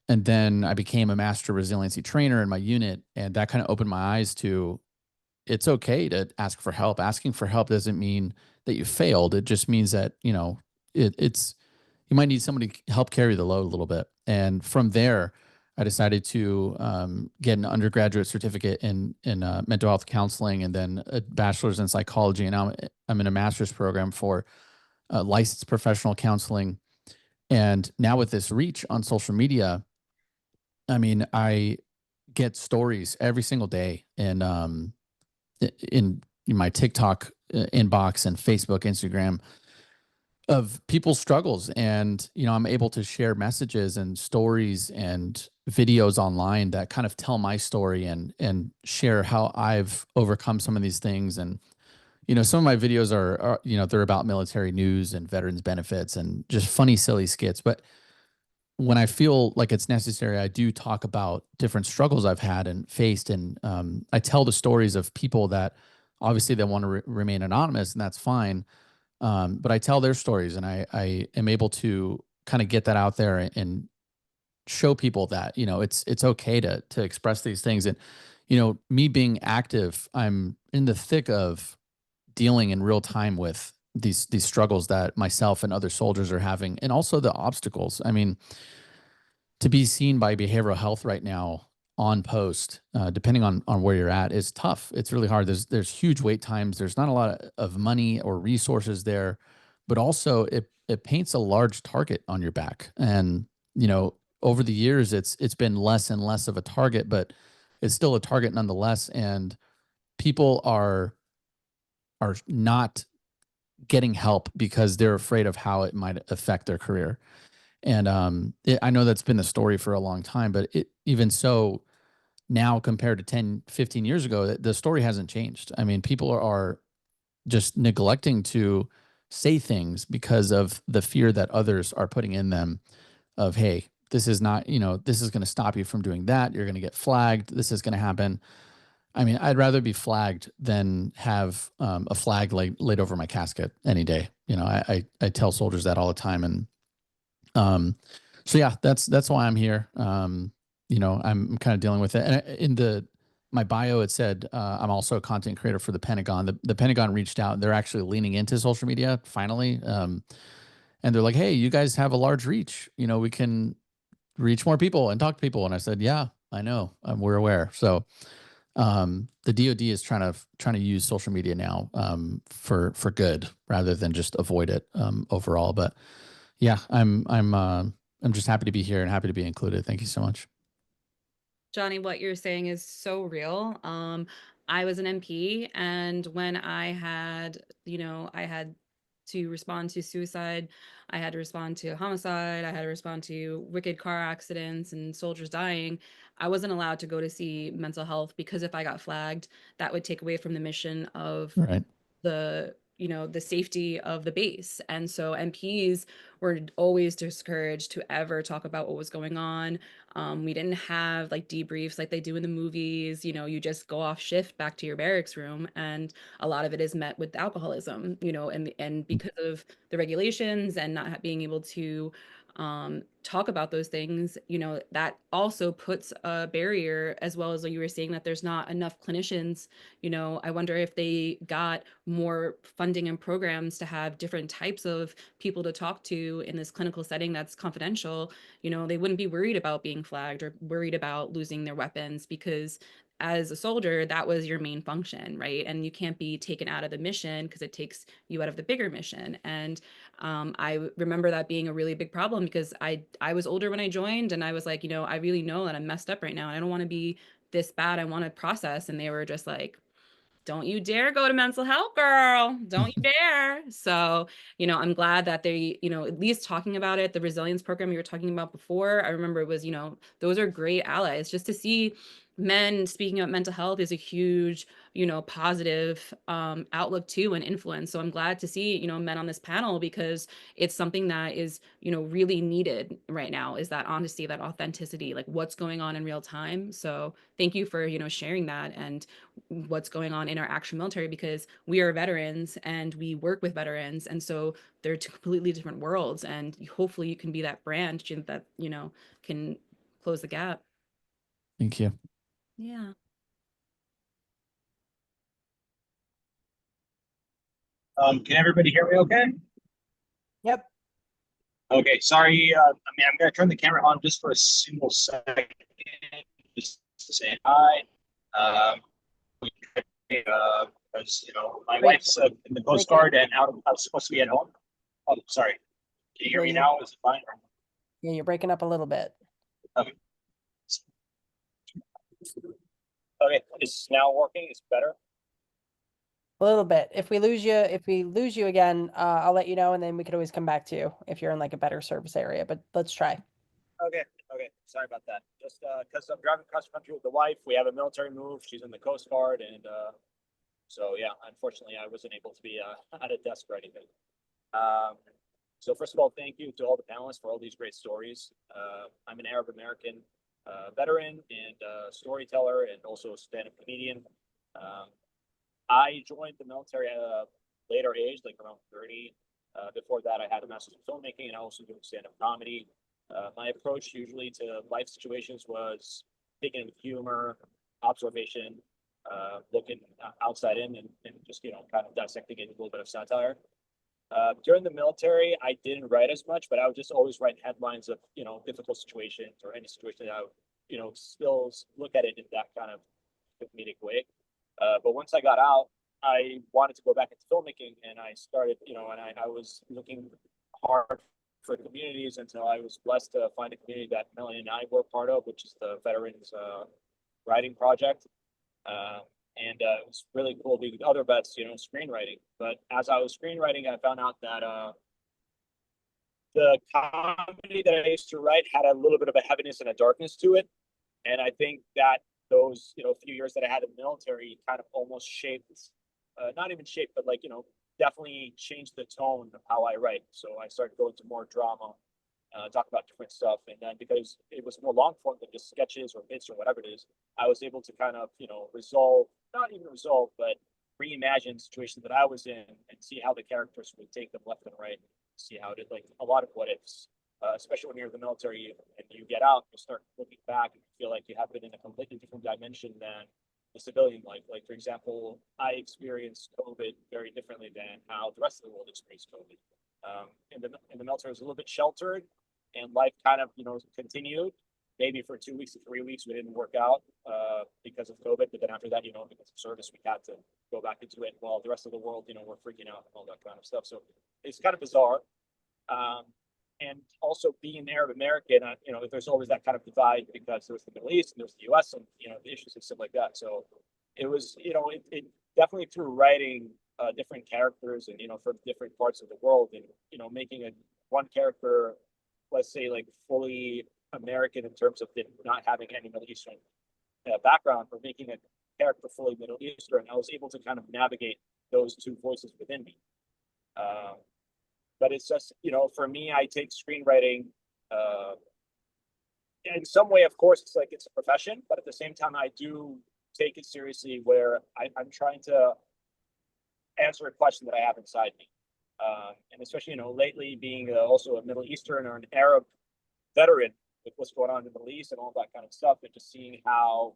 [SPEAKER 5] And then I became a master resiliency trainer in my unit. And that kind of opened my eyes to, it's okay to ask for help. Asking for help doesn't mean that you failed. It just means that, it's, you might need somebody to help carry the load a little bit. And from there, I decided to get an undergraduate certificate in mental health counseling, and then a bachelor's in psychology. And now I'm in a master's program for licensed professional counseling. And now with this reach on social media, I mean, I get stories every single day, and in my TikTok inbox and Facebook, Instagram, of people's struggles. And, I'm able to share messages and stories and videos online that kind of tell my story and share how I've overcome some of these things. And, some of my videos are they're about military news and veterans benefits and just funny, silly skits. But when I feel like it's necessary, I do talk about different struggles I've had and faced. And I tell the stories of people that obviously they want to remain anonymous, and that's fine. But I tell their stories, and I am able to kind of get that out there and show people that, it's okay to express these things. And, me being active, I'm in the thick of dealing in real time with these struggles that myself and other soldiers are having, and also the obstacles. I mean, to be seen by behavioral health right now on post, depending on where you're at, is tough. It's really hard. There's huge wait times. There's not a lot of money or resources there, but also it paints a large target on your back. And, over the years, it's been less and less of a target, but it's still a target nonetheless. And people are not getting help because they're afraid of how it might affect their career. And I know that's been the story for a long time, but even so, now compared to 10, 15 years ago, the story hasn't changed. I mean, people are just neglecting to say things because of the fear that others are putting in them of, hey, this is not, this is going to stop you from doing that. You're going to get flagged. This is going to happen. I mean, I'd rather be flagged than have a flag laid over my casket any day. I tell soldiers that all the time. And so yeah, that's why I'm here. I'm kind of dealing with it. And my bio, it said I'm also a content creator for the Pentagon. The Pentagon reached out. They're actually leaning into social media finally. And they're like, hey, you guys have a large reach. We can reach more people and talk to people. And I said, yeah, I know. We're aware. So the DoD is trying to use social media now for good rather than just avoid it overall. But yeah, I'm just happy to be here and happy to be included. Thank you so much.
[SPEAKER 3] Johnny, what you're saying is so real. I was an MP, and when I had to respond to suicide, I had to respond to homicide, I had to respond to wicked car accidents and soldiers dying. I wasn't allowed to go to see mental health because if I got flagged, that would take away from the mission of
[SPEAKER 5] Right.
[SPEAKER 3] the safety of the base. And so MPs were always discouraged to ever talk about what was going on. We didn't have like debriefs like they do in the movies. You just go off shift back to your barracks room, and a lot of it is met with alcoholism, and because of the regulations and not being able to talk about those things, that also puts a barrier, as well as you were saying that there's not enough clinicians. I wonder if they got more funding and programs to have different types of people to talk to in this clinical setting that's confidential. They wouldn't be worried about being flagged or worried about losing their weapons, because as a soldier, that was your main function, right? And you can't be taken out of the mission because it takes you out of the bigger mission. And I remember that being a really big problem, because I was older when I joined, and I was like, I really know that I'm messed up right now, and I don't want to be this bad. I want to process. And they were just like, don't you dare go to mental health, girl. Don't you dare. So, I'm glad that they, at least talking about it. The resilience program you were talking about before, I remember it was, those are great allies. Just to see men speaking about mental health is a huge, positive outlook too, and influence. So I'm glad to see, men on this panel, because it's something that is, really needed right now, is that honesty, that authenticity, like what's going on in real time. So thank you for, sharing that and what's going on in our actual military, because we are veterans and we work with veterans. And so they're two completely different worlds. And hopefully you can be that brand that, can close the gap.
[SPEAKER 5] Thank you.
[SPEAKER 3] Yeah.
[SPEAKER 6] Can everybody hear me okay?
[SPEAKER 1] Yep.
[SPEAKER 6] Okay, sorry. I'm going to turn the camera on just for a single second, just to say hi. Because, my wife's in the Coast Guard and I was supposed to be at home. Oh, sorry. Can you hear me now? Is it fine?
[SPEAKER 1] Yeah, you're breaking up a little bit.
[SPEAKER 6] Okay. Okay, is now working? Is it better?
[SPEAKER 1] A little bit. If we lose you again, I'll let you know, and then we could always come back to you if you're in like a better service area. But let's try.
[SPEAKER 6] Okay. Sorry about that. Just because I'm driving across the country with the wife, we have a military move. She's in the Coast Guard, and so yeah, unfortunately, I wasn't able to be at a desk or anything. So first of all, thank you to all the panelists for all these great stories. I'm an Arab American veteran and storyteller, and also a stand-up comedian. I joined the military at a later age, like around 30. Before that, I had a master's in filmmaking, and I also do stand-up comedy. My approach usually to life situations was taking it with humor, observation, looking outside in, and just kind of dissecting it with a little bit of satire. During the military, I didn't write as much, but I would just always write headlines of difficult situations or any situation that I would still look at it in that kind of comedic way. But once I got out, I wanted to go back into filmmaking, and I started, and I was looking hard for communities until I was blessed to find a community that Melanie and I were part of, which is the Veterans Writing Project. And it was really cool to be with other vets, screenwriting. But as I was screenwriting, I found out that the comedy that I used to write had a little bit of a heaviness and a darkness to it. And I think that those, few years that I had in the military kind of almost shaped, not even shaped, but definitely changed the tone of how I write. So I started going to more drama talk about different stuff. And then because it was more long form than just sketches or bits or whatever it is, I was able to kind of, resolve, not even resolve, but reimagine situations that I was in and see how the characters would take them left and right. See how it like a lot of what ifs, especially when you're in the military and you get out, you start looking back and you feel like you have been in a completely different dimension than the civilian life. Like, for example, I experienced COVID very differently than how the rest of the world experienced COVID. In the military, it was a little bit sheltered, and life kind of continued. Maybe for 2 weeks to 3 weeks, we didn't work out because of COVID. But then after that, because of service, we had to go back into it. While the rest of the world, we're freaking out and all that kind of stuff. So it's kind of bizarre. And also being Arab American, there's always that kind of divide because there's the Middle East and there's the U.S. and the issues and stuff like that. So it was, it definitely through writing different characters and from different parts of the world and making one character, let's say like fully American in terms of not having any Middle Eastern background, or making a character fully Middle Eastern, I was able to kind of navigate those two voices within me. But it's just, for me, I take screenwriting in some way, of course, it's like it's a profession, but at the same time, I do take it seriously where I'm trying to answer a question that I have inside me. And especially, lately being also a Middle Eastern or an Arab veteran with what's going on in the Middle East and all that kind of stuff, and just seeing how,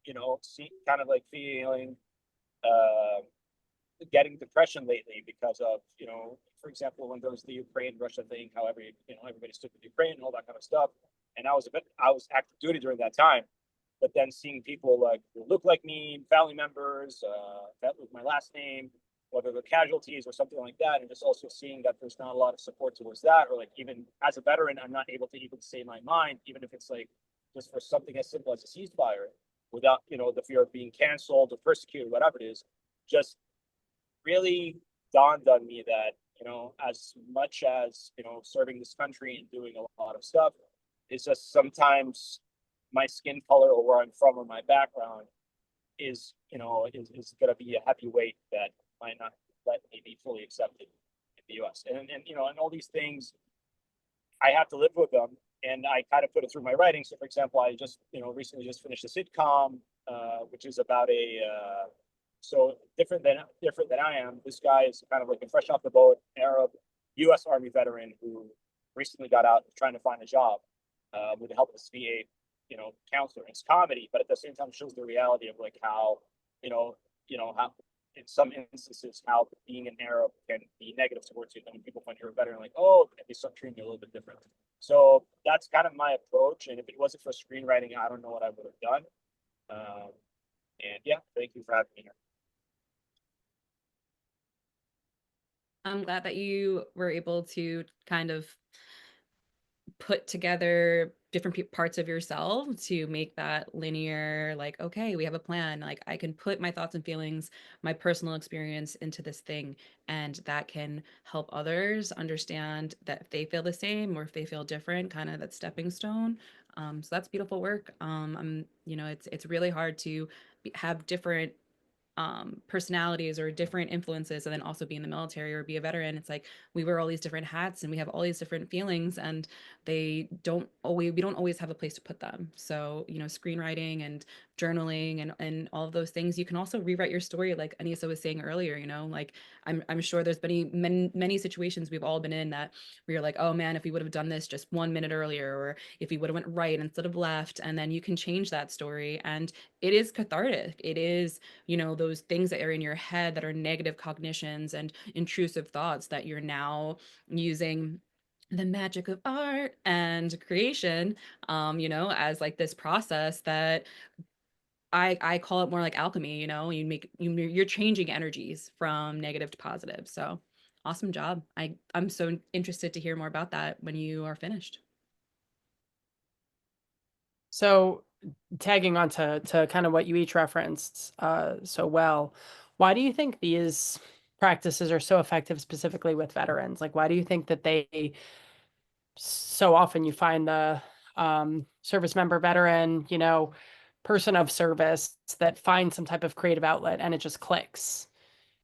[SPEAKER 6] kind of like feeling, getting depression lately because of, for example, when there was the Ukraine-Russia thing, how everybody stood with Ukraine and all that kind of stuff. And I was active duty during that time, but then seeing people like who look like me, family members, that with my last name, whether they're casualties or something like that, and just also seeing that there's not a lot of support towards that, or like even as a veteran, I'm not able to even say my mind, even if it's like just for something as simple as a ceasefire, without the fear of being canceled or persecuted, whatever it is. Just really dawned on me that as much as serving this country and doing a lot of stuff, it's just sometimes my skin color or where I'm from or my background is going to be a heavy weight that might not let me be fully accepted in the U.S. And all these things, I have to live with them, and I kind of put it through my writing. So, for example, I just recently just finished a sitcom, which is about so different than I am. This guy is kind of like a fresh off the boat Arab U.S. Army veteran who recently got out trying to find a job with the help of this VA, counselor. It's comedy, but at the same time shows the reality of like how how in some instances how being an Arab can be negative towards you. When people find you're a veteran, like, oh, they start treating you a little bit different. So that's kind of my approach. And if it wasn't for screenwriting, I don't know what I would have done. And yeah, thank you for having me here.
[SPEAKER 3] I'm glad that you were able to kind of put together different parts of yourself to make that linear, like, okay, we have a plan. Like, I can put my thoughts and feelings, my personal experience into this thing, and that can help others understand that if they feel the same or if they feel different, kind of that stepping stone. So that's beautiful work. It's really hard to have different personalities or different influences and then also be in the military or be a veteran. It's like we wear all these different hats and we have all these different feelings, and we don't always have a place to put them. So screenwriting and journaling and all of those things, you can also rewrite your story, like Aynisa was saying earlier. Like I'm sure there's been many situations we've all been in that where you're like, oh man, if we would have done this just 1 minute earlier, or if we would have went right instead of left, and then you can change that story. And it is cathartic. It is those things that are in your head that are negative cognitions and intrusive thoughts that you're now using the magic of art and creation, as like this process that I call it more like alchemy. You're changing energies from negative to positive. So awesome job. I'm so interested to hear more about that when you are finished.
[SPEAKER 1] So tagging on to kind of what you each referenced so well, why do you think these practices are so effective specifically with veterans? Like, why do you think that so often you find the service member, veteran, person of service that finds some type of creative outlet and it just clicks?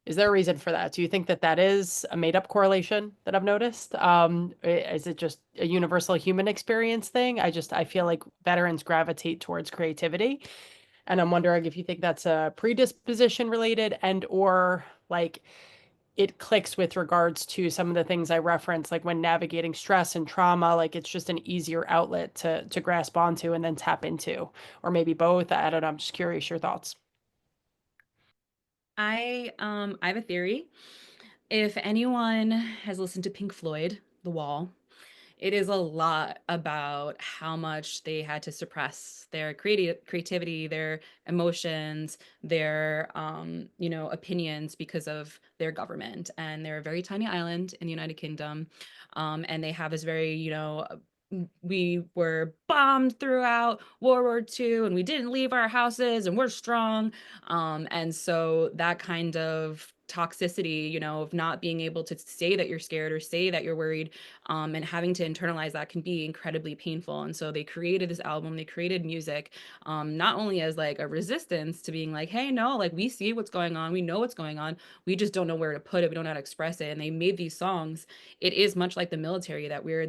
[SPEAKER 1] Is there a reason for that? Do you think that that is a made up correlation that I've noticed? Is it just a universal human experience thing? I feel like veterans gravitate towards creativity. And I'm wondering if you think that's a predisposition related and or like it clicks with regards to some of the things I referenced, like when navigating stress and trauma, like it's just an easier outlet to grasp onto and then tap into, or maybe both. I don't know. I'm just curious your thoughts.
[SPEAKER 3] I have a theory. If anyone has listened to Pink Floyd, The Wall, it is a lot about how much they had to suppress their creativity, their emotions, their opinions because of their government. And they're a very tiny island in the United Kingdom. And they have this very, we were bombed throughout World War II and we didn't leave our houses and we're strong. And so that kind of toxicity, of not being able to say that you're scared or say that you're worried, and having to internalize that can be incredibly painful. And so they created this album, they created music, not only as like a resistance to being like, hey, no, like we see what's going on, we know what's going on, we just don't know where to put it, we don't know how to express it. And they made these songs. It is much like the military that we're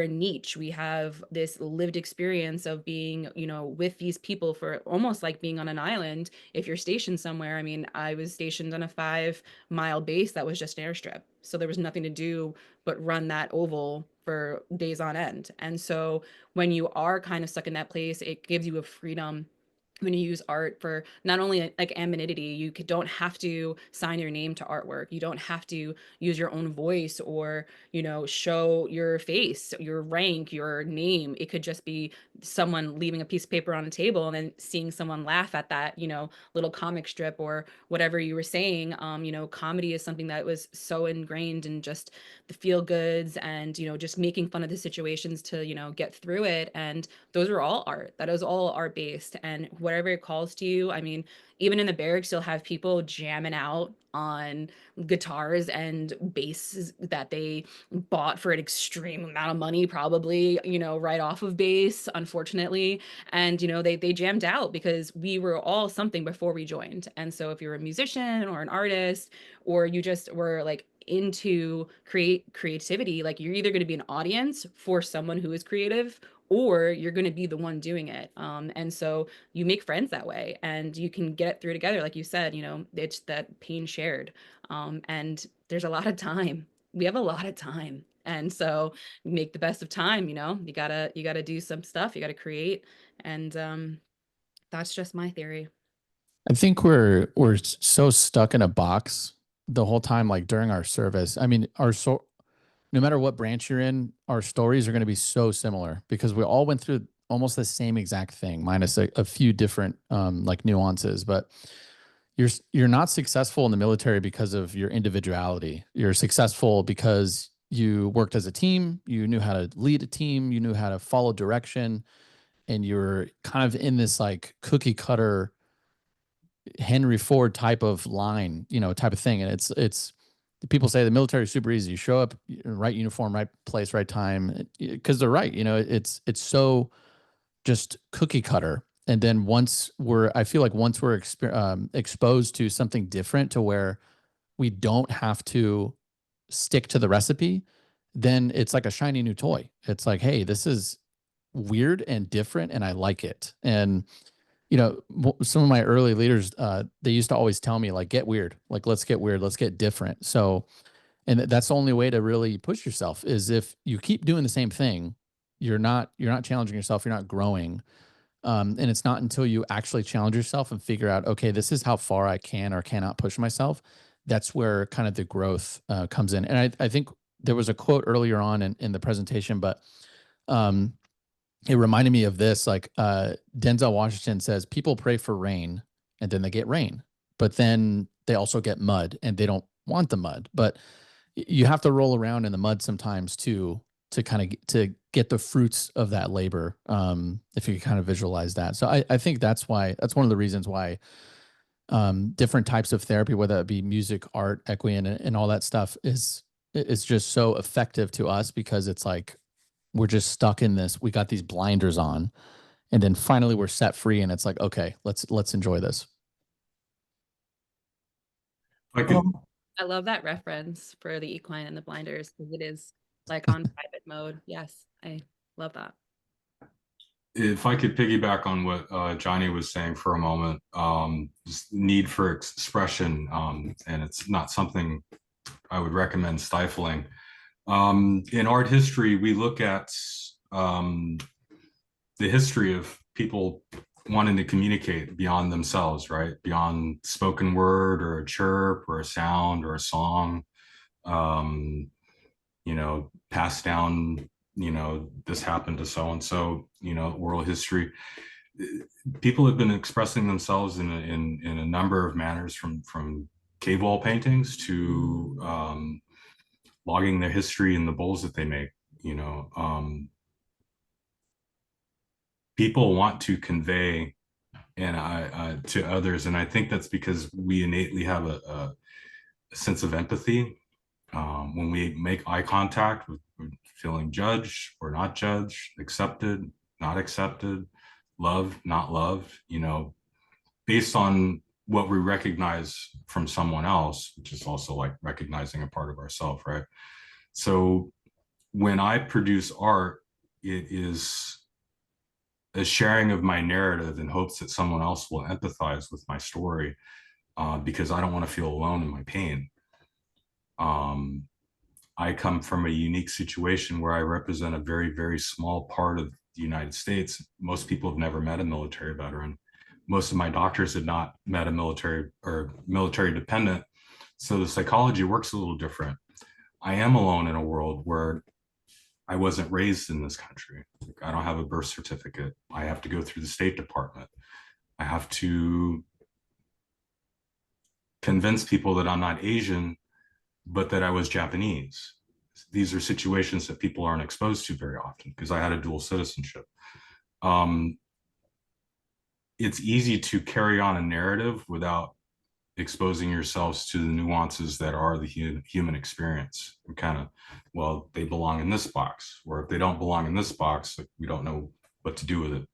[SPEAKER 3] a niche. We have this lived experience of being, with these people for almost like being on an island. If you're stationed somewhere, I mean, I was stationed on a 5-mile base that was just an airstrip. So there was nothing to do but run that oval for days on end. And so when you are kind of stuck in that place, it gives you a freedom when you use art for not only like anonymity. You don't have to sign your name to artwork. You don't have to use your own voice or, show your face, your rank, your name. It could just be someone leaving a piece of paper on a table and then seeing someone laugh at that, little comic strip or whatever you were saying. Comedy is something that was so ingrained in just the feel goods and, just making fun of the situations to, get through it. And those are all art. That is all art based. And whatever it calls to you, I mean, even in the barracks, you'll have people jamming out on guitars and basses that they bought for an extreme amount of money, probably, right off of base, unfortunately. And, they jammed out because we were all something before we joined. And so if you're a musician or an artist, or you just were like into creativity, like you're either going to be an audience for someone who is creative, or you're going to be the one doing it. And so you make friends that way and you can get it through together. Like you said, it's that pain shared. And there's a lot of time. We have a lot of time. And so make the best of time, you gotta do some stuff, you gotta create. And that's just my theory.
[SPEAKER 5] I think we're so stuck in a box the whole time, like during our service. I mean, no matter what branch you're in, our stories are going to be so similar because we all went through almost the same exact thing, minus a few different like nuances. But you're not successful in the military because of your individuality. You're successful because you worked as a team, you knew how to lead a team, you knew how to follow direction, and you're kind of in this like cookie cutter Henry Ford type of line, type of thing. And it's people say the military is super easy. You show up, right uniform, right place, right time, because they're right. It's so just cookie cutter. And then I feel like once we're exposed to something different to where we don't have to stick to the recipe, then it's like a shiny new toy. It's like, hey, this is weird and different and I like it. And some of my early leaders, they used to always tell me like, get weird, like, let's get weird, let's get different. So, and that's the only way to really push yourself is if you keep doing the same thing, you're not challenging yourself, you're not growing. And it's not until you actually challenge yourself and figure out, okay, this is how far I can or cannot push myself. That's where kind of the growth comes in. And I think there was a quote earlier on in the presentation, but it reminded me of this, like Denzel Washington says, people pray for rain and then they get rain, but then they also get mud and they don't want the mud. But you have to roll around in the mud sometimes to kind of to get the fruits of that labor. If you kind of visualize that. So I think that's one of the reasons why different types of therapy, whether it be music, art, equine, and all that stuff is just so effective to us because it's like, we're just stuck in this. We got these blinders on, and then finally we're set free, and it's like, okay, let's enjoy this.
[SPEAKER 2] I could,
[SPEAKER 3] I love that reference for the equine and the blinders because it is like on private mode. Yes, I love that.
[SPEAKER 2] if I could piggyback on what Johnny was saying for a moment, just need for expression, and it's not something I would recommend stifling. In art history, we look at the history of people wanting to communicate beyond themselves, right? Beyond spoken word or a chirp or a sound or a song, you know, passed down, you know, this happened to so and so, you know, oral history. People have been expressing themselves in a number of manners, from cave wall paintings to logging their history in the bowls that they make. You know, people want to convey and to others, and I think that's because we innately have a sense of empathy. When we make eye contact, with feeling judged or not judged, accepted, not accepted, loved, not loved, you know, based on what we recognize from someone else, which is also like recognizing a part of ourselves, right? So when I produce art, it is a sharing of my narrative in hopes that someone else will empathize with my story, because I don't want to feel alone in my pain. I come from a unique situation where I represent a very, very small part of the United States. Most people have never met a military veteran. Most of my doctors had not met a military or military dependent. So the psychology works a little different. I am alone in a world where I wasn't raised in this country. I don't have a birth certificate. I have to go through the State Department. I have to convince people that I'm not Asian, but that I was Japanese. These are situations that people aren't exposed to very often because I had a dual citizenship. It's easy to carry on a narrative without exposing yourselves to the nuances that are the human experience. And kind of, well, they belong in this box, or if they don't belong in this box, like, we don't know what to do with it.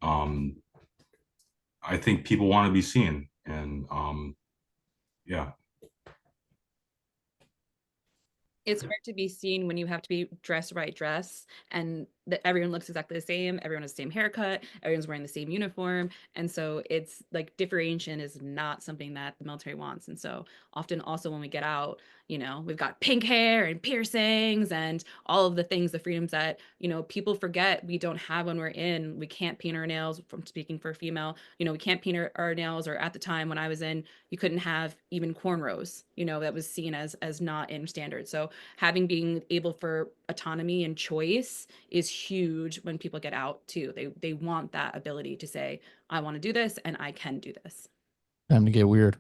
[SPEAKER 2] I think people want to be seen, and yeah.
[SPEAKER 3] It's hard to be seen when you have to be dressed right dress and that everyone looks exactly the same, everyone has the same haircut, everyone's wearing the same uniform. And so it's like differentiation is not something that the military wants. And so often also when we get out, you know, we've got pink hair and piercings and all of the things, the freedoms that, you know, people forget we don't have when we're in. We can't paint our nails, from speaking for a female, you know, we can't paint our nails, or at the time when I was in, you couldn't have even cornrows, you know, that was seen as not in standard. So being able for autonomy and choice is huge when people get out too. They want that ability to say, I want to do this and I can do this.
[SPEAKER 5] Time to get weird.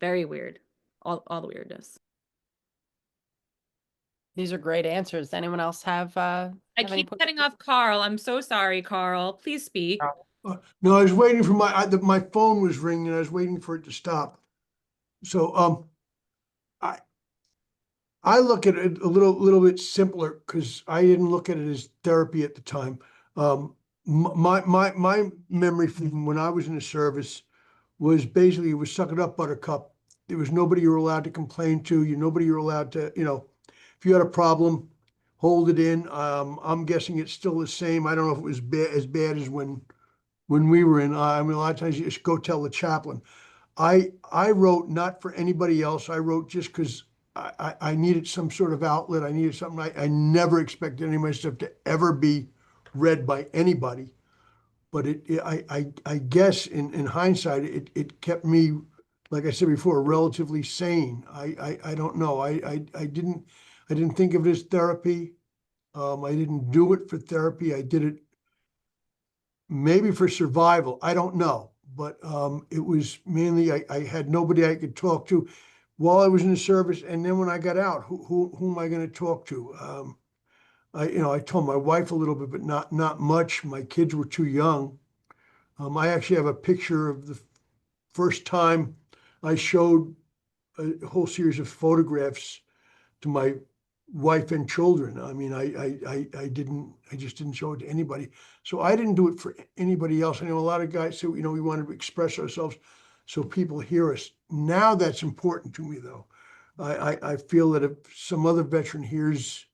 [SPEAKER 3] Very weird. All the weirdness.
[SPEAKER 1] These are great answers. Anyone else have
[SPEAKER 3] I keep cutting off Karl. I'm so sorry, Karl. Please speak.
[SPEAKER 4] No, I was waiting for my phone was ringing and I was waiting for it to stop. So, I look at it a little bit simpler because I didn't look at it as therapy at the time. My memory from when I was in the service was basically, it was suck it up, buttercup. There was nobody you were allowed to complain to. Nobody you were allowed to, you know, if you had a problem, hold it in. I'm guessing it's still the same. I don't know if it was as bad as when we were in. I mean, a lot of times you just go tell the chaplain. I wrote not for anybody else. I wrote just because I needed some sort of outlet. I needed something. I never expected any of my stuff to ever be read by anybody. But I guess in hindsight, it kept me, like I said before, relatively sane. I don't know. I didn't think of it as therapy. I didn't do it for therapy. I did it maybe for survival. I don't know. But it was mainly, I had nobody I could talk to while I was in the service. And then when I got out, who am I going to talk to? I told my wife a little bit, but not much. My kids were too young. I actually have a picture of the first time I showed a whole series of photographs to my wife and children. I mean, I just didn't show it to anybody. So I didn't do it for anybody else. I know a lot of guys say, we wanted to express ourselves. so people hear us. Now that's important to me, though. I feel that if some other veteran hears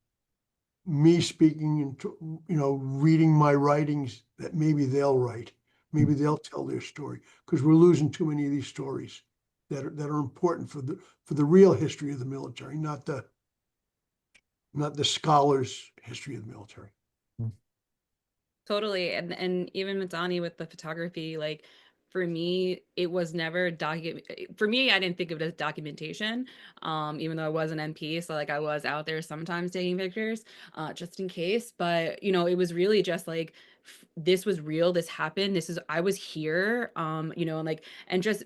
[SPEAKER 4] me speaking and, you know, reading my writings, that maybe they'll write, maybe they'll tell their story, because we're losing too many of these stories that are important for the real history of the military, not the scholar's history of the military.
[SPEAKER 3] Totally. And even with Donnie with the photography, like for me, it was never for me, I didn't think of it as documentation. Even though I was an MP, so like I was out there sometimes taking pictures, just in case. But you know, it was really just like this was real, this happened, I was here, you know, and like and just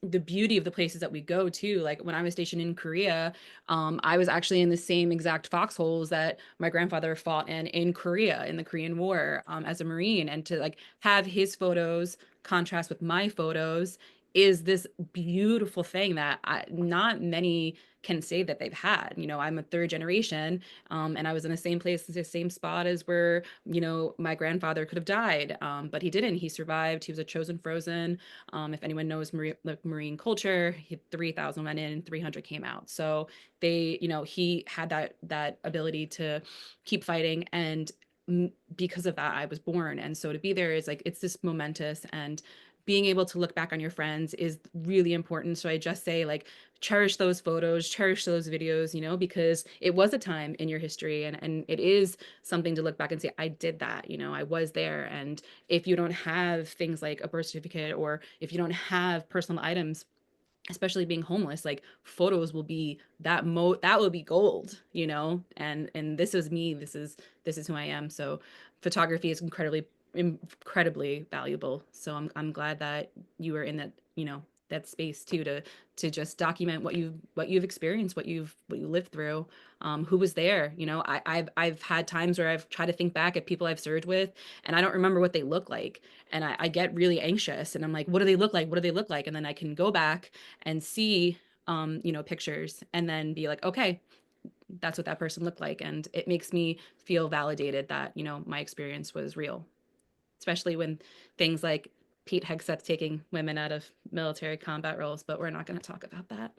[SPEAKER 3] the beauty of the places that we go to. Like when I was stationed in Korea, I was actually in the same exact foxholes that my grandfather fought in Korea in the Korean War, as a Marine, and to like have his photos contrast with my photos is this beautiful thing that not many can say that they've had. You know, I'm a third generation, and I was in the same place, the same spot as where, you know, my grandfather could have died, but he didn't. He survived. He was a chosen frozen. If anyone knows Marine culture, 3,000 went in, 300 came out. So they, you know, he had that ability to keep fighting, and because of that, I was born. And so to be there is like, it's this momentous, and being able to look back on your friends is really important. So I just say, like, cherish those photos, cherish those videos, you know, because it was a time in your history, and it is something to look back and say, I did that, you know, I was there. And if you don't have things like a birth certificate, or if you don't have personal items, especially being homeless, like photos will be that will be gold, you know. And this is me, this is who I am. So photography is incredibly valuable. So I'm glad that you were in that, you know, that space too, to just document what you've experienced, what you lived through, who was there. You know, I've had times where I've tried to think back at people I've served with, and I don't remember what they look like, and I get really anxious, and I'm like, what do they look like? What do they look like? And then I can go back and see, you know, pictures, and then be like, okay, that's what that person looked like, and it makes me feel validated that, you know, my experience was real, especially when things like Pete Hegseth taking women out of military combat roles, but we're not going to talk about that.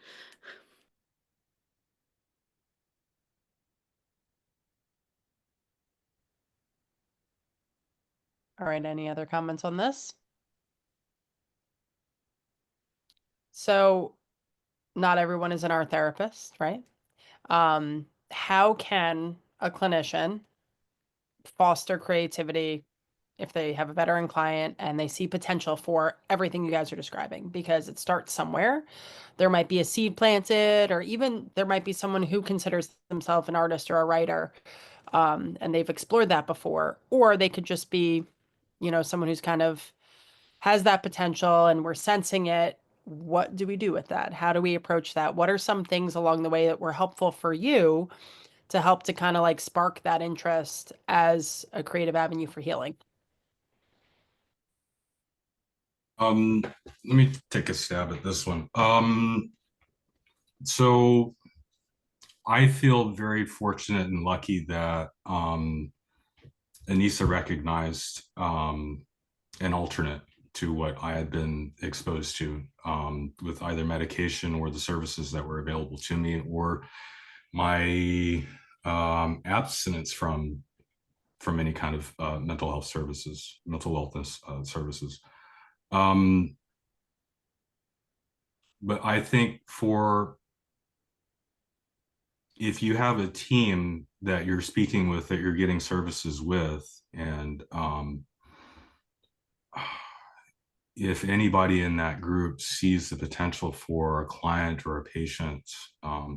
[SPEAKER 1] All right, any other comments on this? So not everyone is an art therapist, right? How can a clinician foster creativity if they have a veteran client and they see potential for everything you guys are describing? Because it starts somewhere. There might be a seed planted, or even there might be someone who considers themselves an artist or a writer, and they've explored that before. Or they could just be, you know, someone who's kind of has that potential and we're sensing it. What do we do with that? How do we approach that? What are some things along the way that were helpful for you to help to kind of like spark that interest as a creative avenue for healing?
[SPEAKER 2] Let me take a stab at this one. So I feel very fortunate and lucky that Aynisa recognized an alternate to what I had been exposed to, with either medication or the services that were available to me, or my abstinence from any kind of mental health services, mental wellness services. But I think if you have a team that you're speaking with, that you're getting services with, and if anybody in that group sees the potential for a client or a patient,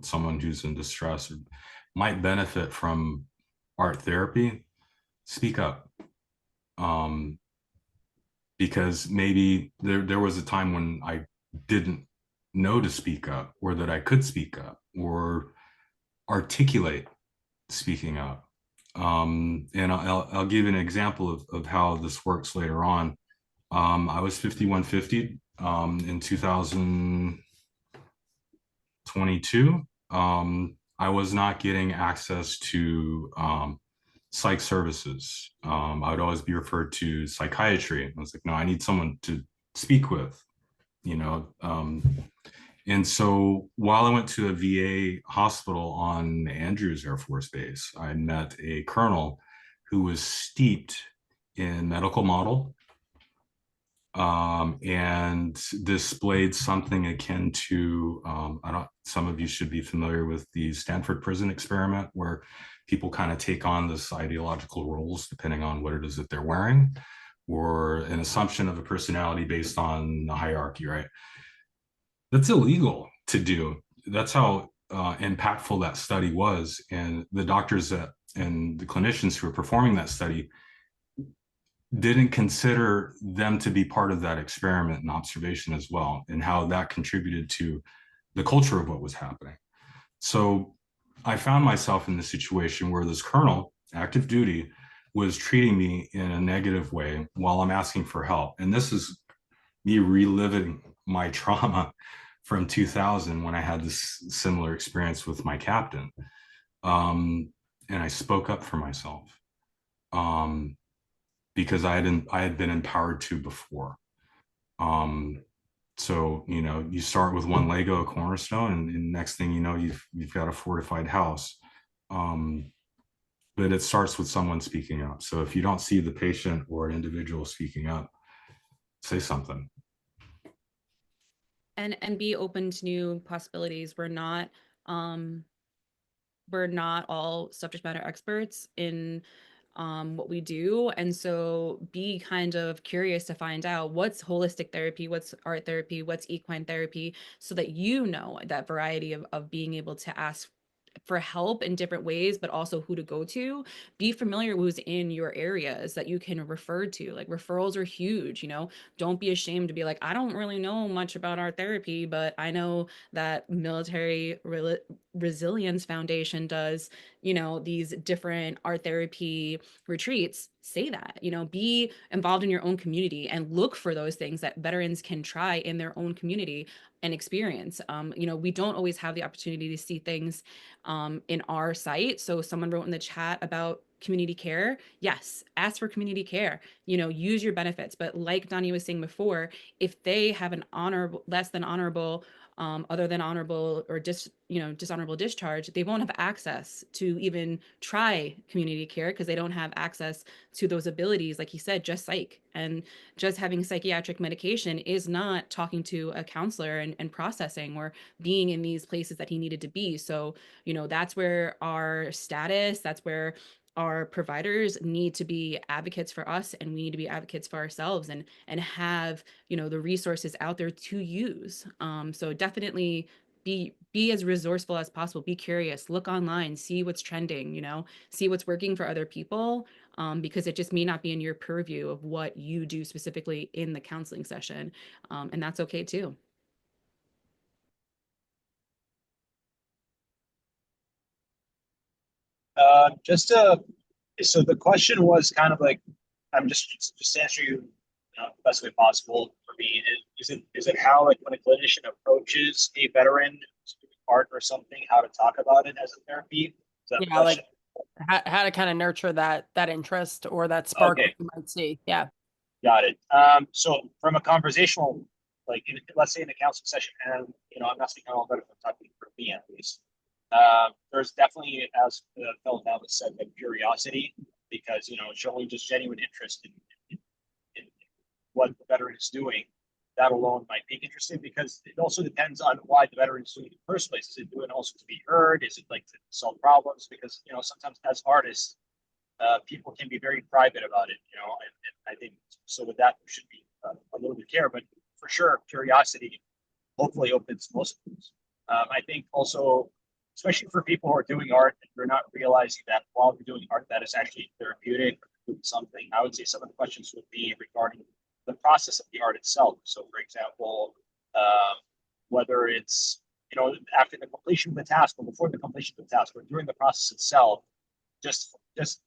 [SPEAKER 2] someone who's in distress or might benefit from art therapy, speak up. Because maybe there was a time when I didn't know to speak up, or that I could speak up or articulate speaking up. And I'll give you an example of how this works later on. I was 5150 in 2022. I was not getting access to psych services. I would always be referred to psychiatry. I was like, no, I need someone to speak with. you know. And so while I went to a VA hospital on Andrews Air Force Base, I met a colonel who was steeped in medical model, and displayed something akin to, some of you should be familiar with the Stanford prison experiment, where people kind of take on this ideological roles depending on what it is that they're wearing, or an assumption of a personality based on the hierarchy, right? That's illegal to do. That's how impactful that study was. And the doctors and the clinicians who were performing that study didn't consider them to be part of that experiment and observation as well, and how that contributed to the culture of what was happening. So I found myself in the situation where this colonel, active duty, was treating me in a negative way while I'm asking for help. And this is me reliving my trauma from 2000 when I had this similar experience with my captain. And I spoke up for myself. Because I had been empowered to before. So, you know, you start with one Lego, a cornerstone, and next thing you know, you've got a fortified house. But it starts with someone speaking up. So if you don't see the patient or an individual speaking up, say something.
[SPEAKER 3] And be open to new possibilities. We're not all subject matter experts in what we do. And so be kind of curious to find out what's holistic therapy, what's art therapy, what's equine therapy, so that you know that variety of being able to ask for help in different ways, but also who to go to. Be familiar with who's in your areas that you can refer to. Like, referrals are huge, you know. Don't be ashamed to be like, I don't really know much about art therapy, but I know that Military Resilience Foundation does, you know, these different art therapy retreats. Say that, you know, be involved in your own community and look for those things that veterans can try in their own community and experience. You know, we don't always have the opportunity to see things in our site. So someone wrote in the chat about community care. Yes, ask for community care, you know, use your benefits. But like Donnie was saying before, if they have an honorable, less than honorable, other than honorable or dishonorable discharge, they won't have access to even try community care because they don't have access to those abilities. Like he said, just psych, and just having psychiatric medication is not talking to a counselor and processing or being in these places that he needed to be. So, you know, that's where our status, that's where our providers need to be advocates for us, and we need to be advocates for ourselves, and have, you know, the resources out there to use. So definitely be as resourceful as possible. Be curious, look online, see what's trending, you know, see what's working for other people, because it just may not be in your purview of what you do specifically in the counseling session, and that's okay too.
[SPEAKER 6] So the question was kind of like, I'm just answer you the best way possible for me. Is it how, like, when a clinician approaches a veteran who's doing art or something, how to talk about it as a therapy? Is that the
[SPEAKER 1] Yeah,
[SPEAKER 6] question?
[SPEAKER 1] like how to kind of nurture that interest or that spark
[SPEAKER 6] Okay.
[SPEAKER 1] that you might see. Yeah.
[SPEAKER 6] Got it. So from a conversational, like, let's say in a counseling session, and, you know, I'm not speaking all veterans, I'm talking for me at least. There's definitely, as the fellow now said, like, curiosity, because, you know, showing just genuine interest in what the veteran is doing, that alone might pique interest in, because it also depends on why the veteran is doing it in the first place. Is it doing also to be heard? Is it like to solve problems? Because, you know, sometimes as artists, people can be very private about it, you know, and I think so. With that, there should be a little bit of care, but for sure, curiosity hopefully opens most of those. I think also, especially for people who are doing art and they're not realizing that while they're doing art, that is actually therapeutic or doing something. I would say some of the questions would be regarding the process of the art itself. So, for example, whether it's, you know, after the completion of the task or before the completion of the task or during the process itself, just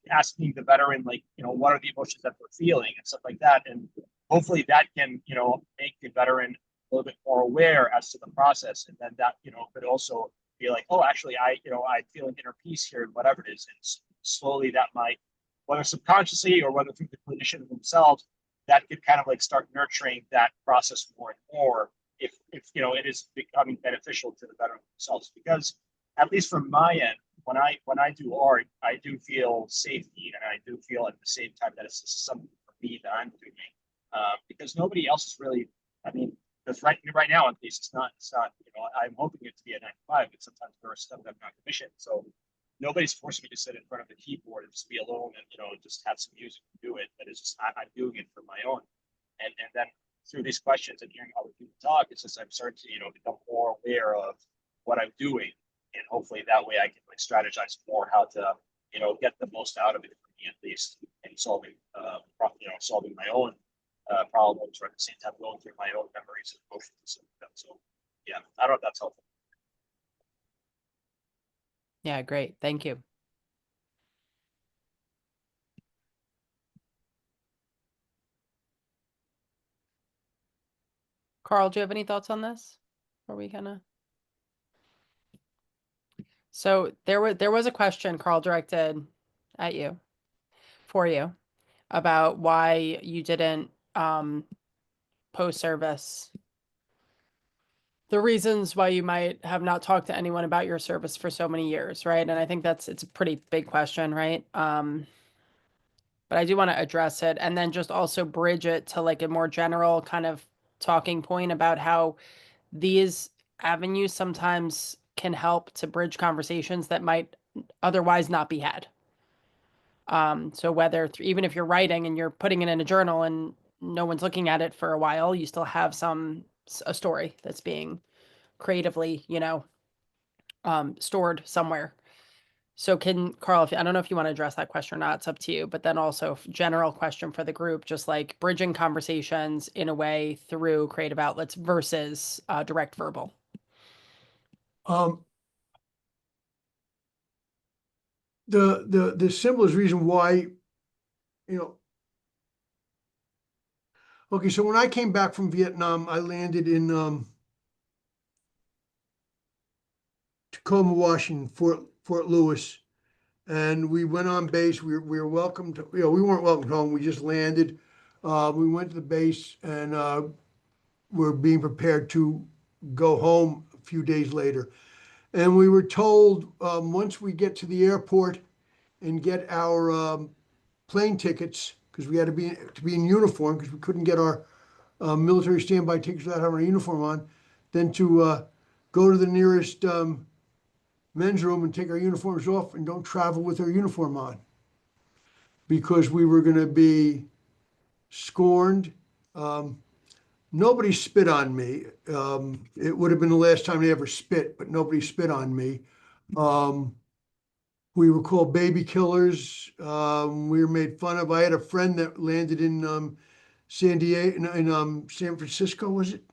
[SPEAKER 6] asking the veteran, like, you know, what are the emotions that they're feeling and stuff like that, and hopefully that can, you know, make the veteran a little bit more aware as to the process, and then that, you know, could also be like, oh, actually, I feel an inner peace here, and whatever it is, and slowly that might, whether subconsciously or whether through the clinician themselves, that could kind of like start nurturing that process more and more, if it is becoming beneficial to the veteran themselves, because at least from my end, when I do art, I do feel safety, and I do feel at the same time that it's something for me that I'm doing, because nobody else is really. I mean, because right now, at least, it's not. I'm hoping it to be a 9 to 5, but sometimes there are stuff that I'm not commissioned, so nobody's forcing me to sit in front of the keyboard and just be alone and just have some music and do it. But it's just I'm doing it for my own, and then through these questions and hearing other people talk, it's just I'm starting to become more aware of what I'm doing, and hopefully that way I can strategize more how to get the most out of it for me, at least, in solving solving my own problems, or at the same time going through my own memories and emotions and stuff like that. So yeah, I don't know if that's helpful.
[SPEAKER 1] Yeah, great. Thank you. Karl, do you have any thoughts on this? Are we gonna? So there was a question Karl directed at you, for you, about why you didn't post service. The reasons why you might have not talked to anyone about your service for so many years, right? And I think it's a pretty big question, right? But I do want to address it, and then just also bridge it to like a more general kind of talking point about how these avenues sometimes can help to bridge conversations that might otherwise not be had. So whether even if you're writing and you're putting it in a journal and no one's looking at it for a while, you still have a story that's being creatively, stored somewhere. So Karl, I don't know if you want to address that question or not, it's up to you, but then also general question for the group, just like bridging conversations in a way through creative outlets versus direct verbal.
[SPEAKER 4] The simplest reason why, okay, so when I came back from Vietnam, I landed in Tacoma, Washington, Fort Lewis, and we went on base. We were welcomed. We weren't welcomed home. We just landed. We went to the base, and we're being prepared to go home a few days later. And we were told once we get to the airport and get our plane tickets, because we had to be in uniform, because we couldn't get our military standby tickets without having our uniform on, then to go to the nearest men's room and take our uniforms off and don't travel with our uniform on, because we were going to be scorned. Nobody spit on me. It would have been the last time they ever spit, but nobody spit on me. We were called baby killers. We were made fun of. I had a friend that landed in San Diego, in San Francisco, was it?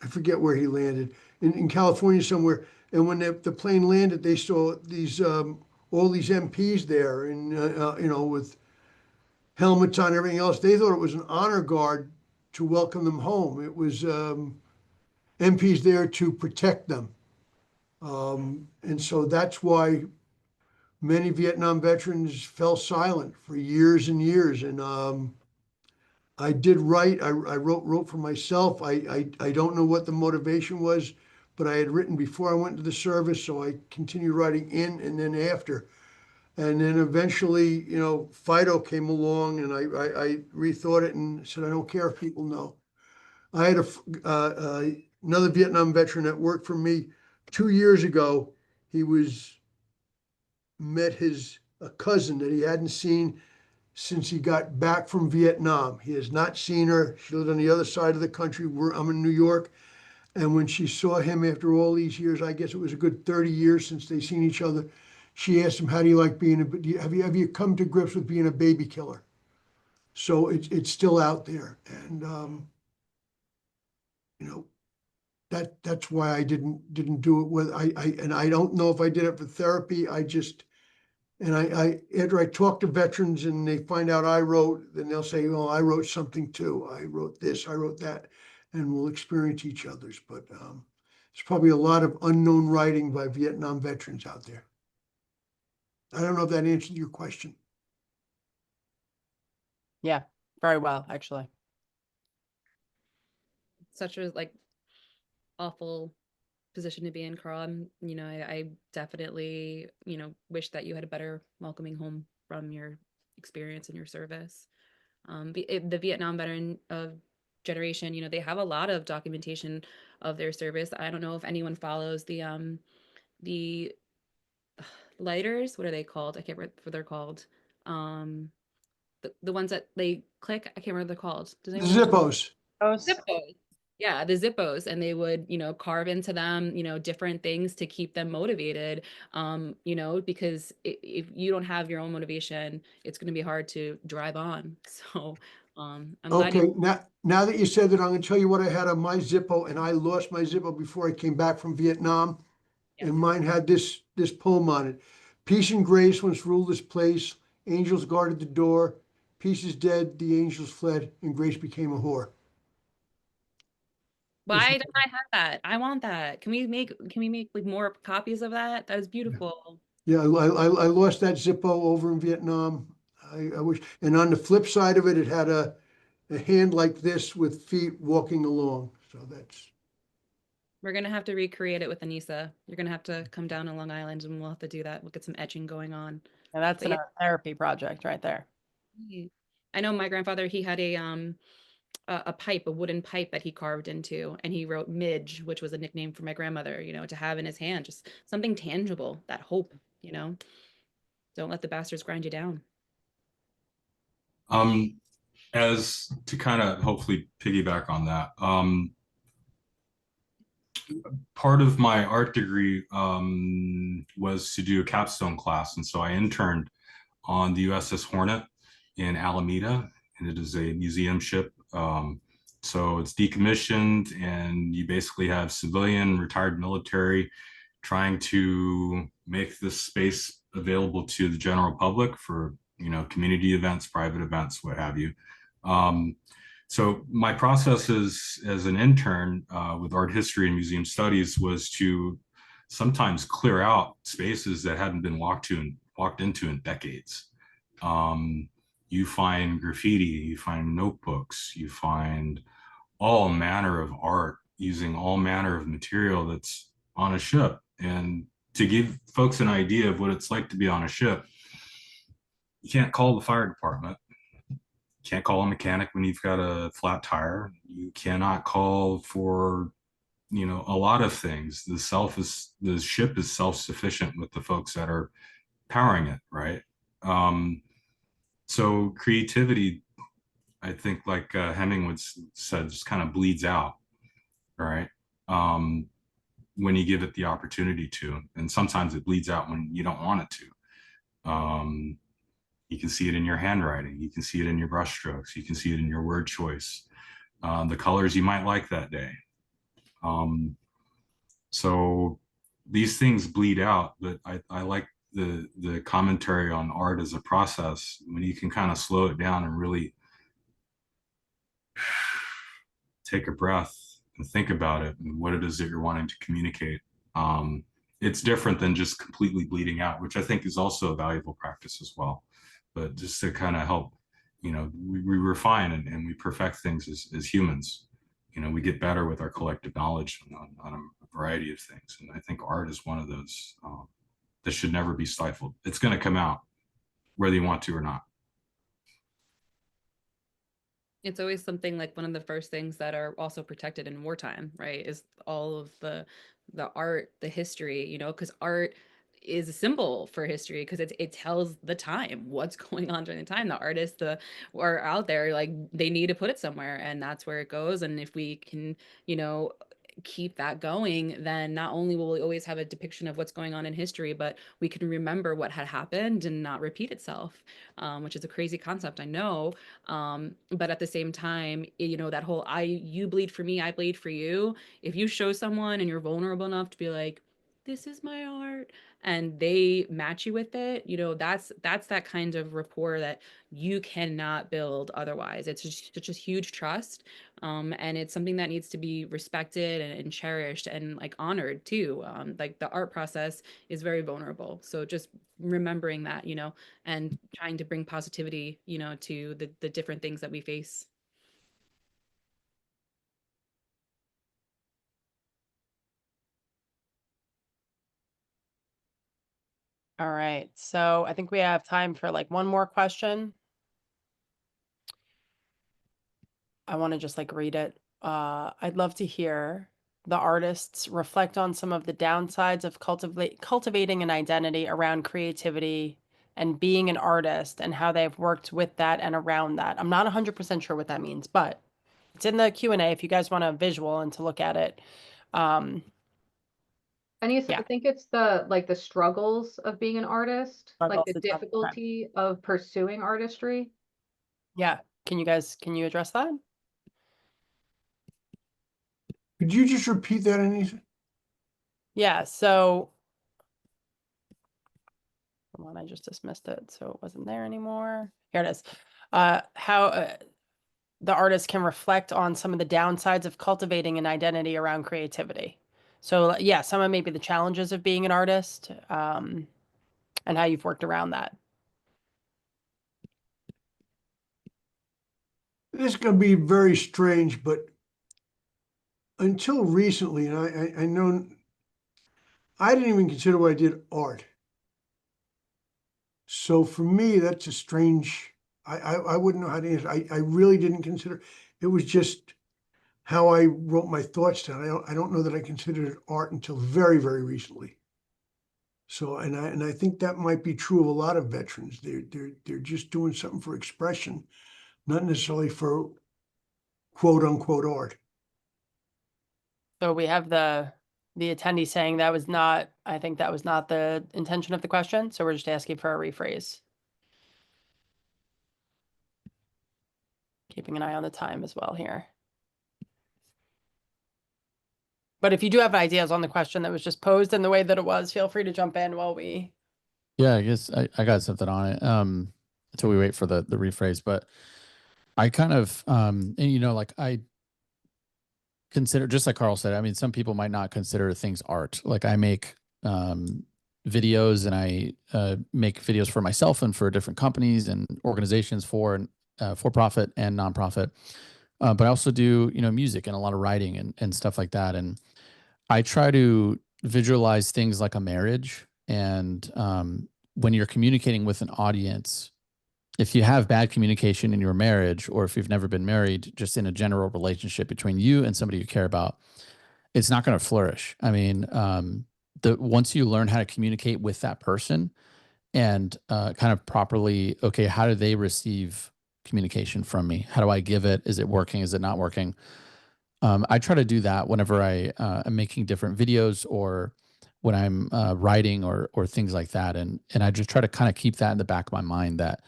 [SPEAKER 4] I forget where he landed, in California somewhere. And when the plane landed, they saw these all these MPs there, and with helmets on, everything else. They thought it was an honor guard to welcome them home. It was MPs there to protect them, and so that's why many Vietnam veterans fell silent for years and years. And I did write. I wrote for myself. I don't know what the motivation was, but I had written before I went to the service, so I continued writing in and then after. And then eventually, Fido came along, and I rethought it and said, I don't care if people know. I had another Vietnam veteran that worked for me 2 years ago. He met his cousin that he hadn't seen since he got back from Vietnam. He has not seen her. She lived on the other side of the country. I'm in New York. And when she saw him after all these years, I guess it was a good 30 years since they seen each other, she asked him, how do you like being have you come to grips with being a baby killer? So it's still out there. And, that's why I didn't do it with, and I don't know if I did it for therapy. And I after I talk to veterans and they find out I wrote, then they'll say, well, I wrote something too. I wrote this, I wrote that, and we'll experience each other's. But there's probably a lot of unknown writing by Vietnam veterans out there. I don't know if that answered your question.
[SPEAKER 1] Yeah, very well, actually.
[SPEAKER 3] Such as like awful position to be in, Karl. I definitely, wish that you had a better welcoming home from your experience and your service. The Vietnam veteran generation, they have a lot of documentation of their service. I don't know if anyone follows the lighters. What are they called? I can't remember what they're called. The ones that they click. I can't remember what they're called. Does anyone know?
[SPEAKER 4] Zippos.
[SPEAKER 3] Zippos. Yeah, the Zippos, and they would, carve into them, different things to keep them motivated. Because if you don't have your own motivation, it's going to be hard to drive on. So, I'm glad
[SPEAKER 4] Okay,
[SPEAKER 3] you.
[SPEAKER 4] now that you said that, I'm gonna tell you what I had on my Zippo, and I lost my Zippo before I came back from Vietnam.
[SPEAKER 3] Yeah.
[SPEAKER 4] And mine had this poem on it. Peace and grace once ruled this place. Angels guarded the door. Peace is dead, the angels fled, and grace became a whore.
[SPEAKER 3] Why don't I have that? I want that. Can we make like more copies of that? That is beautiful.
[SPEAKER 4] Yeah, I lost that Zippo over in Vietnam. I wish, and on the flip side of it, it had a hand like this with feet walking along. So that's,
[SPEAKER 3] We're gonna have to recreate it with Aynisa. You're gonna have to come down to Long Island and we'll have to do that. We'll get some etching going on.
[SPEAKER 1] And that's
[SPEAKER 3] But
[SPEAKER 1] an
[SPEAKER 3] yeah,
[SPEAKER 1] art therapy project right there.
[SPEAKER 3] I know my grandfather, he had a pipe, a wooden pipe that he carved into, and he wrote Midge, which was a nickname for my grandmother, to have in his hand, just something tangible, that hope, don't let the bastards grind you down.
[SPEAKER 2] As to kind of hopefully piggyback on that, part of my art degree was to do a capstone class. And so I interned on the USS Hornet in Alameda, and it is a museum ship. So it's decommissioned, and you basically have civilian, retired military trying to make this space available to the general public for, community events, private events, what have you. So my process as an intern with art history and museum studies was to sometimes clear out spaces that hadn't been walked into in decades. You find graffiti, you find notebooks, you find all manner of art using all manner of material that's on a ship. And to give folks an idea of what it's like to be on a ship, you can't call the fire department. You can't call a mechanic when you've got a flat tire. You cannot call for, a lot of things. The ship is self-sufficient with the folks that are powering it, right? So creativity, I think, like Hemingway said, just kind of bleeds out, right? When you give it the opportunity to, and sometimes it bleeds out when you don't want it to. You can see it in your handwriting, you can see it in your brushstrokes, you can see it in your word choice, the colors you might like that day. So these things bleed out, but I like the commentary on art as a process when you can kind of slow it down and really take a breath and think about it and what it is that you're wanting to communicate. It's different than just completely bleeding out, which I think is also a valuable practice as well. But just to kind of help, we refine and we perfect things as humans. We get better with our collective knowledge on a variety of things. And I think art is one of those that should never be stifled. It's going to come out whether you want to or not.
[SPEAKER 3] It's always something like one of the first things that are also protected in wartime, right? Is all of the art, the history, because art is a symbol for history because it tells the time, what's going on during the time. The artists are out there, like they need to put it somewhere, and that's where it goes. And if we can, keep that going, then not only will we always have a depiction of what's going on in history, but we can remember what had happened and not repeat itself, which is a crazy concept, I know. But at the same time, that whole you bleed for me, I bleed for you. If you show someone and you're vulnerable enough to be like, this is my art, and they match you with it, that's that kind of rapport that you cannot build otherwise. It's just such a huge trust, and it's something that needs to be respected and cherished and like honored too. Like the art process is very vulnerable, so just remembering that, and trying to bring positivity, to the different things that we face.
[SPEAKER 1] All right. So I think we have time for like one more question. I want to just like read it. I'd love to hear the artists reflect on some of the downsides of cultivating an identity around creativity and being an artist and how they've worked with that and around that. I'm not 100% sure what that means, but it's in the Q&A if you guys want a visual and to look at it.
[SPEAKER 7] Anissa,
[SPEAKER 1] Yeah.
[SPEAKER 7] I think it's the struggles of being an artist, like
[SPEAKER 1] Struggles
[SPEAKER 7] the
[SPEAKER 1] is okay.
[SPEAKER 7] difficulty of pursuing artistry.
[SPEAKER 1] Yeah. Can you address that?
[SPEAKER 4] Could you just repeat that, Anissa?
[SPEAKER 1] Yeah. So, hold on, I just dismissed it, so it wasn't there anymore. Here it is. How the artist can reflect on some of the downsides of cultivating an identity around creativity. So, yeah, some of maybe the challenges of being an artist, and how you've worked around that.
[SPEAKER 4] This is going to be very strange, but until recently, and I know I didn't even consider what I did art. So for me, that's a strange, I wouldn't know how to answer. I really didn't consider, it was just how I wrote my thoughts down. I don't know that I considered it art until very, very recently. So, and I think that might be true of a lot of veterans. They're just doing something for expression, not necessarily for quote unquote art.
[SPEAKER 1] So we have the attendee saying that was not, I think that was not the intention of the question. So we're just asking for a rephrase. Keeping an eye on the time as well here. But if you do have ideas on the question that was just posed in the way that it was, feel free to jump in while we.
[SPEAKER 5] Yeah, I guess I got something on it. Until we wait for the rephrase, but I kind of and like I consider, just like Karl said, I mean, some people might not consider things art. Like I make videos and I make videos for myself and for different companies and organizations for profit and nonprofit. But I also do, music and a lot of writing and stuff like that. And I try to visualize things like a marriage. And when you're communicating with an audience, if you have bad communication in your marriage, or if you've never been married, just in a general relationship between you and somebody you care about, it's not going to flourish. I mean, once you learn how to communicate with that person and kind of properly, okay, how do they receive communication from me? How do I give it? Is it working? Is it not working? I try to do that whenever I am making different videos or when I'm writing or things like that. And I just try to kind of keep that in the back of my mind that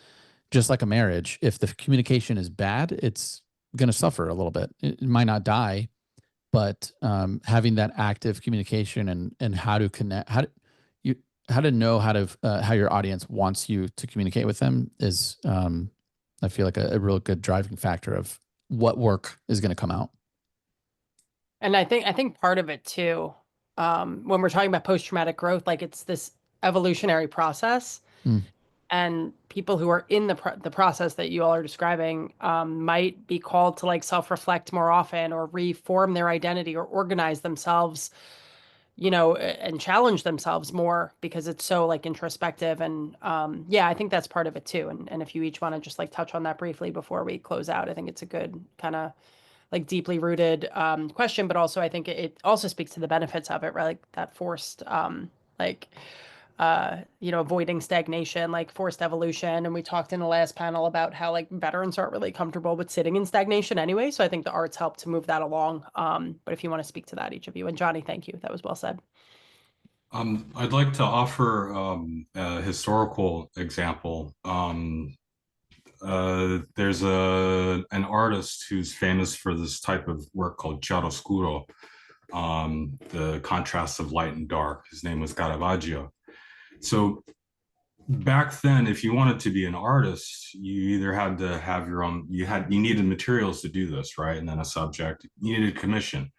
[SPEAKER 5] just like a marriage, if the communication is bad, it's going to suffer a little bit. It might not die, but having that active communication and how to connect, how to know how your audience wants you to communicate with them is, I feel like a real good driving factor of what work is going to come out.
[SPEAKER 1] And I think part of it too, when we're talking about post-traumatic growth, like it's this evolutionary process.
[SPEAKER 5] Mm.
[SPEAKER 1] And people who are in the process that you all are describing might be called to like self-reflect more often or reform their identity or organize themselves, and challenge themselves more because it's so like introspective. And yeah, I think that's part of it too. And if you each want to just like touch on that briefly before we close out, I think it's a good kind of like deeply rooted question, but also I think it also speaks to the benefits of it, right? Like that forced like avoiding stagnation, like forced evolution. And we talked in the last panel about how like veterans aren't really comfortable with sitting in stagnation anyway. So I think the arts help to move that along. But if you want to speak to that, each of you, and Johnny, thank you. That was well said.
[SPEAKER 2] I'd like to offer a historical example. There's an artist who's famous for this type of work called chiaroscuro, the contrast of light and dark. His name was Caravaggio. So back then, if you wanted to be an artist, you either had to have your own, you needed materials to do this, right? And then a subject, you needed a commission.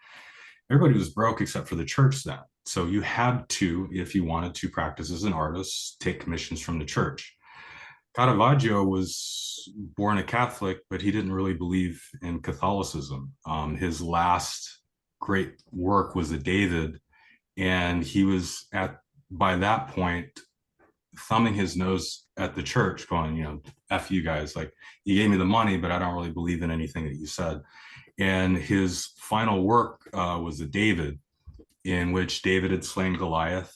[SPEAKER 2] Everybody was broke except for the church then. So you had to, if you wanted to practice as an artist, take commissions from the church. Caravaggio was born a Catholic, but he didn't really believe in Catholicism. His last great work was the David, and he was by that point, thumbing his nose at the church, going, you know, F you guys, like, you gave me the money, but I don't really believe in anything that you said. And his final work was the David, in which David had slain Goliath.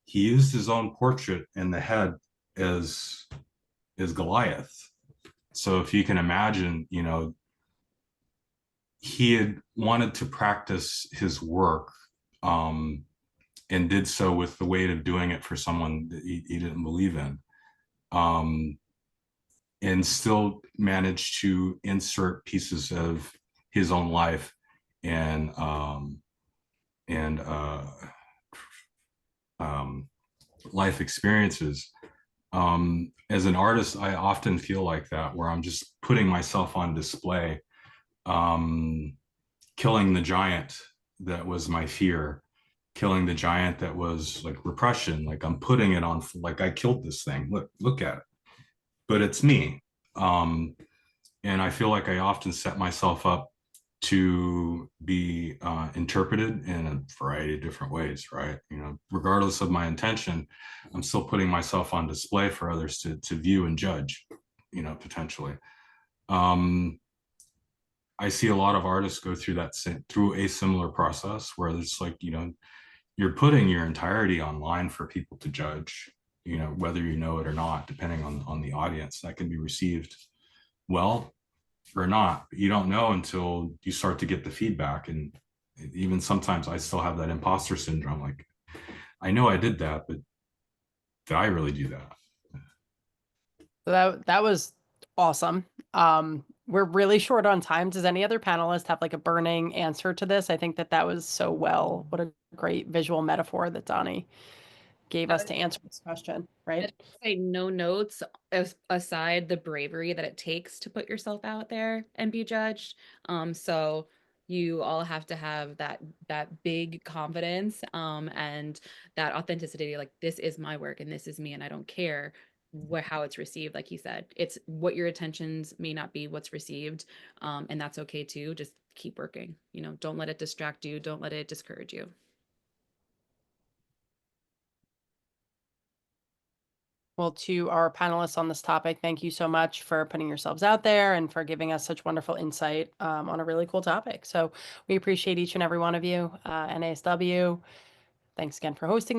[SPEAKER 2] He used his own portrait in the head as Goliath. So if you can imagine, you know, he had wanted to practice his work, and did so with the weight of doing it for someone that he didn't believe in, and still managed to insert pieces of his own life and life experiences. As an artist, I often feel like that, where I'm just putting myself on display, killing the giant that was my fear, killing the giant that was like repression. Like, I'm putting it on, like, I killed this thing. Look at it. But it's me. And I feel like I often set myself up to be interpreted in a variety of different ways, right? You know, regardless of my intention, I'm still putting myself on display for others to view and judge, you know, potentially. I see a lot of artists go through through a similar process, where it's like, you know, you're putting your entirety online for people to judge, you know, whether you know it or not, depending on the audience. That can be received well or not. But you don't know until you start to get the feedback. And even sometimes I still have that imposter syndrome. Like, I know I did that, but did I really do that?
[SPEAKER 1] That was awesome. We're really short on time. Does any other panelist have like a burning answer to this? I think that was so well. What a great visual metaphor that Donnie gave us to answer this question, right?
[SPEAKER 3] I'd say no notes aside the bravery that it takes to put yourself out there and be judged. So you all have to have that big confidence and that authenticity, like, this is my work and this is me, and I don't care how it's received. Like he said, it's what your intentions may not be what's received, and that's okay too. Just keep working, you know, don't let it distract you, don't let it discourage you.
[SPEAKER 1] Well, to our panelists on this topic, thank you so much for putting yourselves out there and for giving us such wonderful insight on a really cool topic. So we appreciate each and every one of you. NASW, thanks again for hosting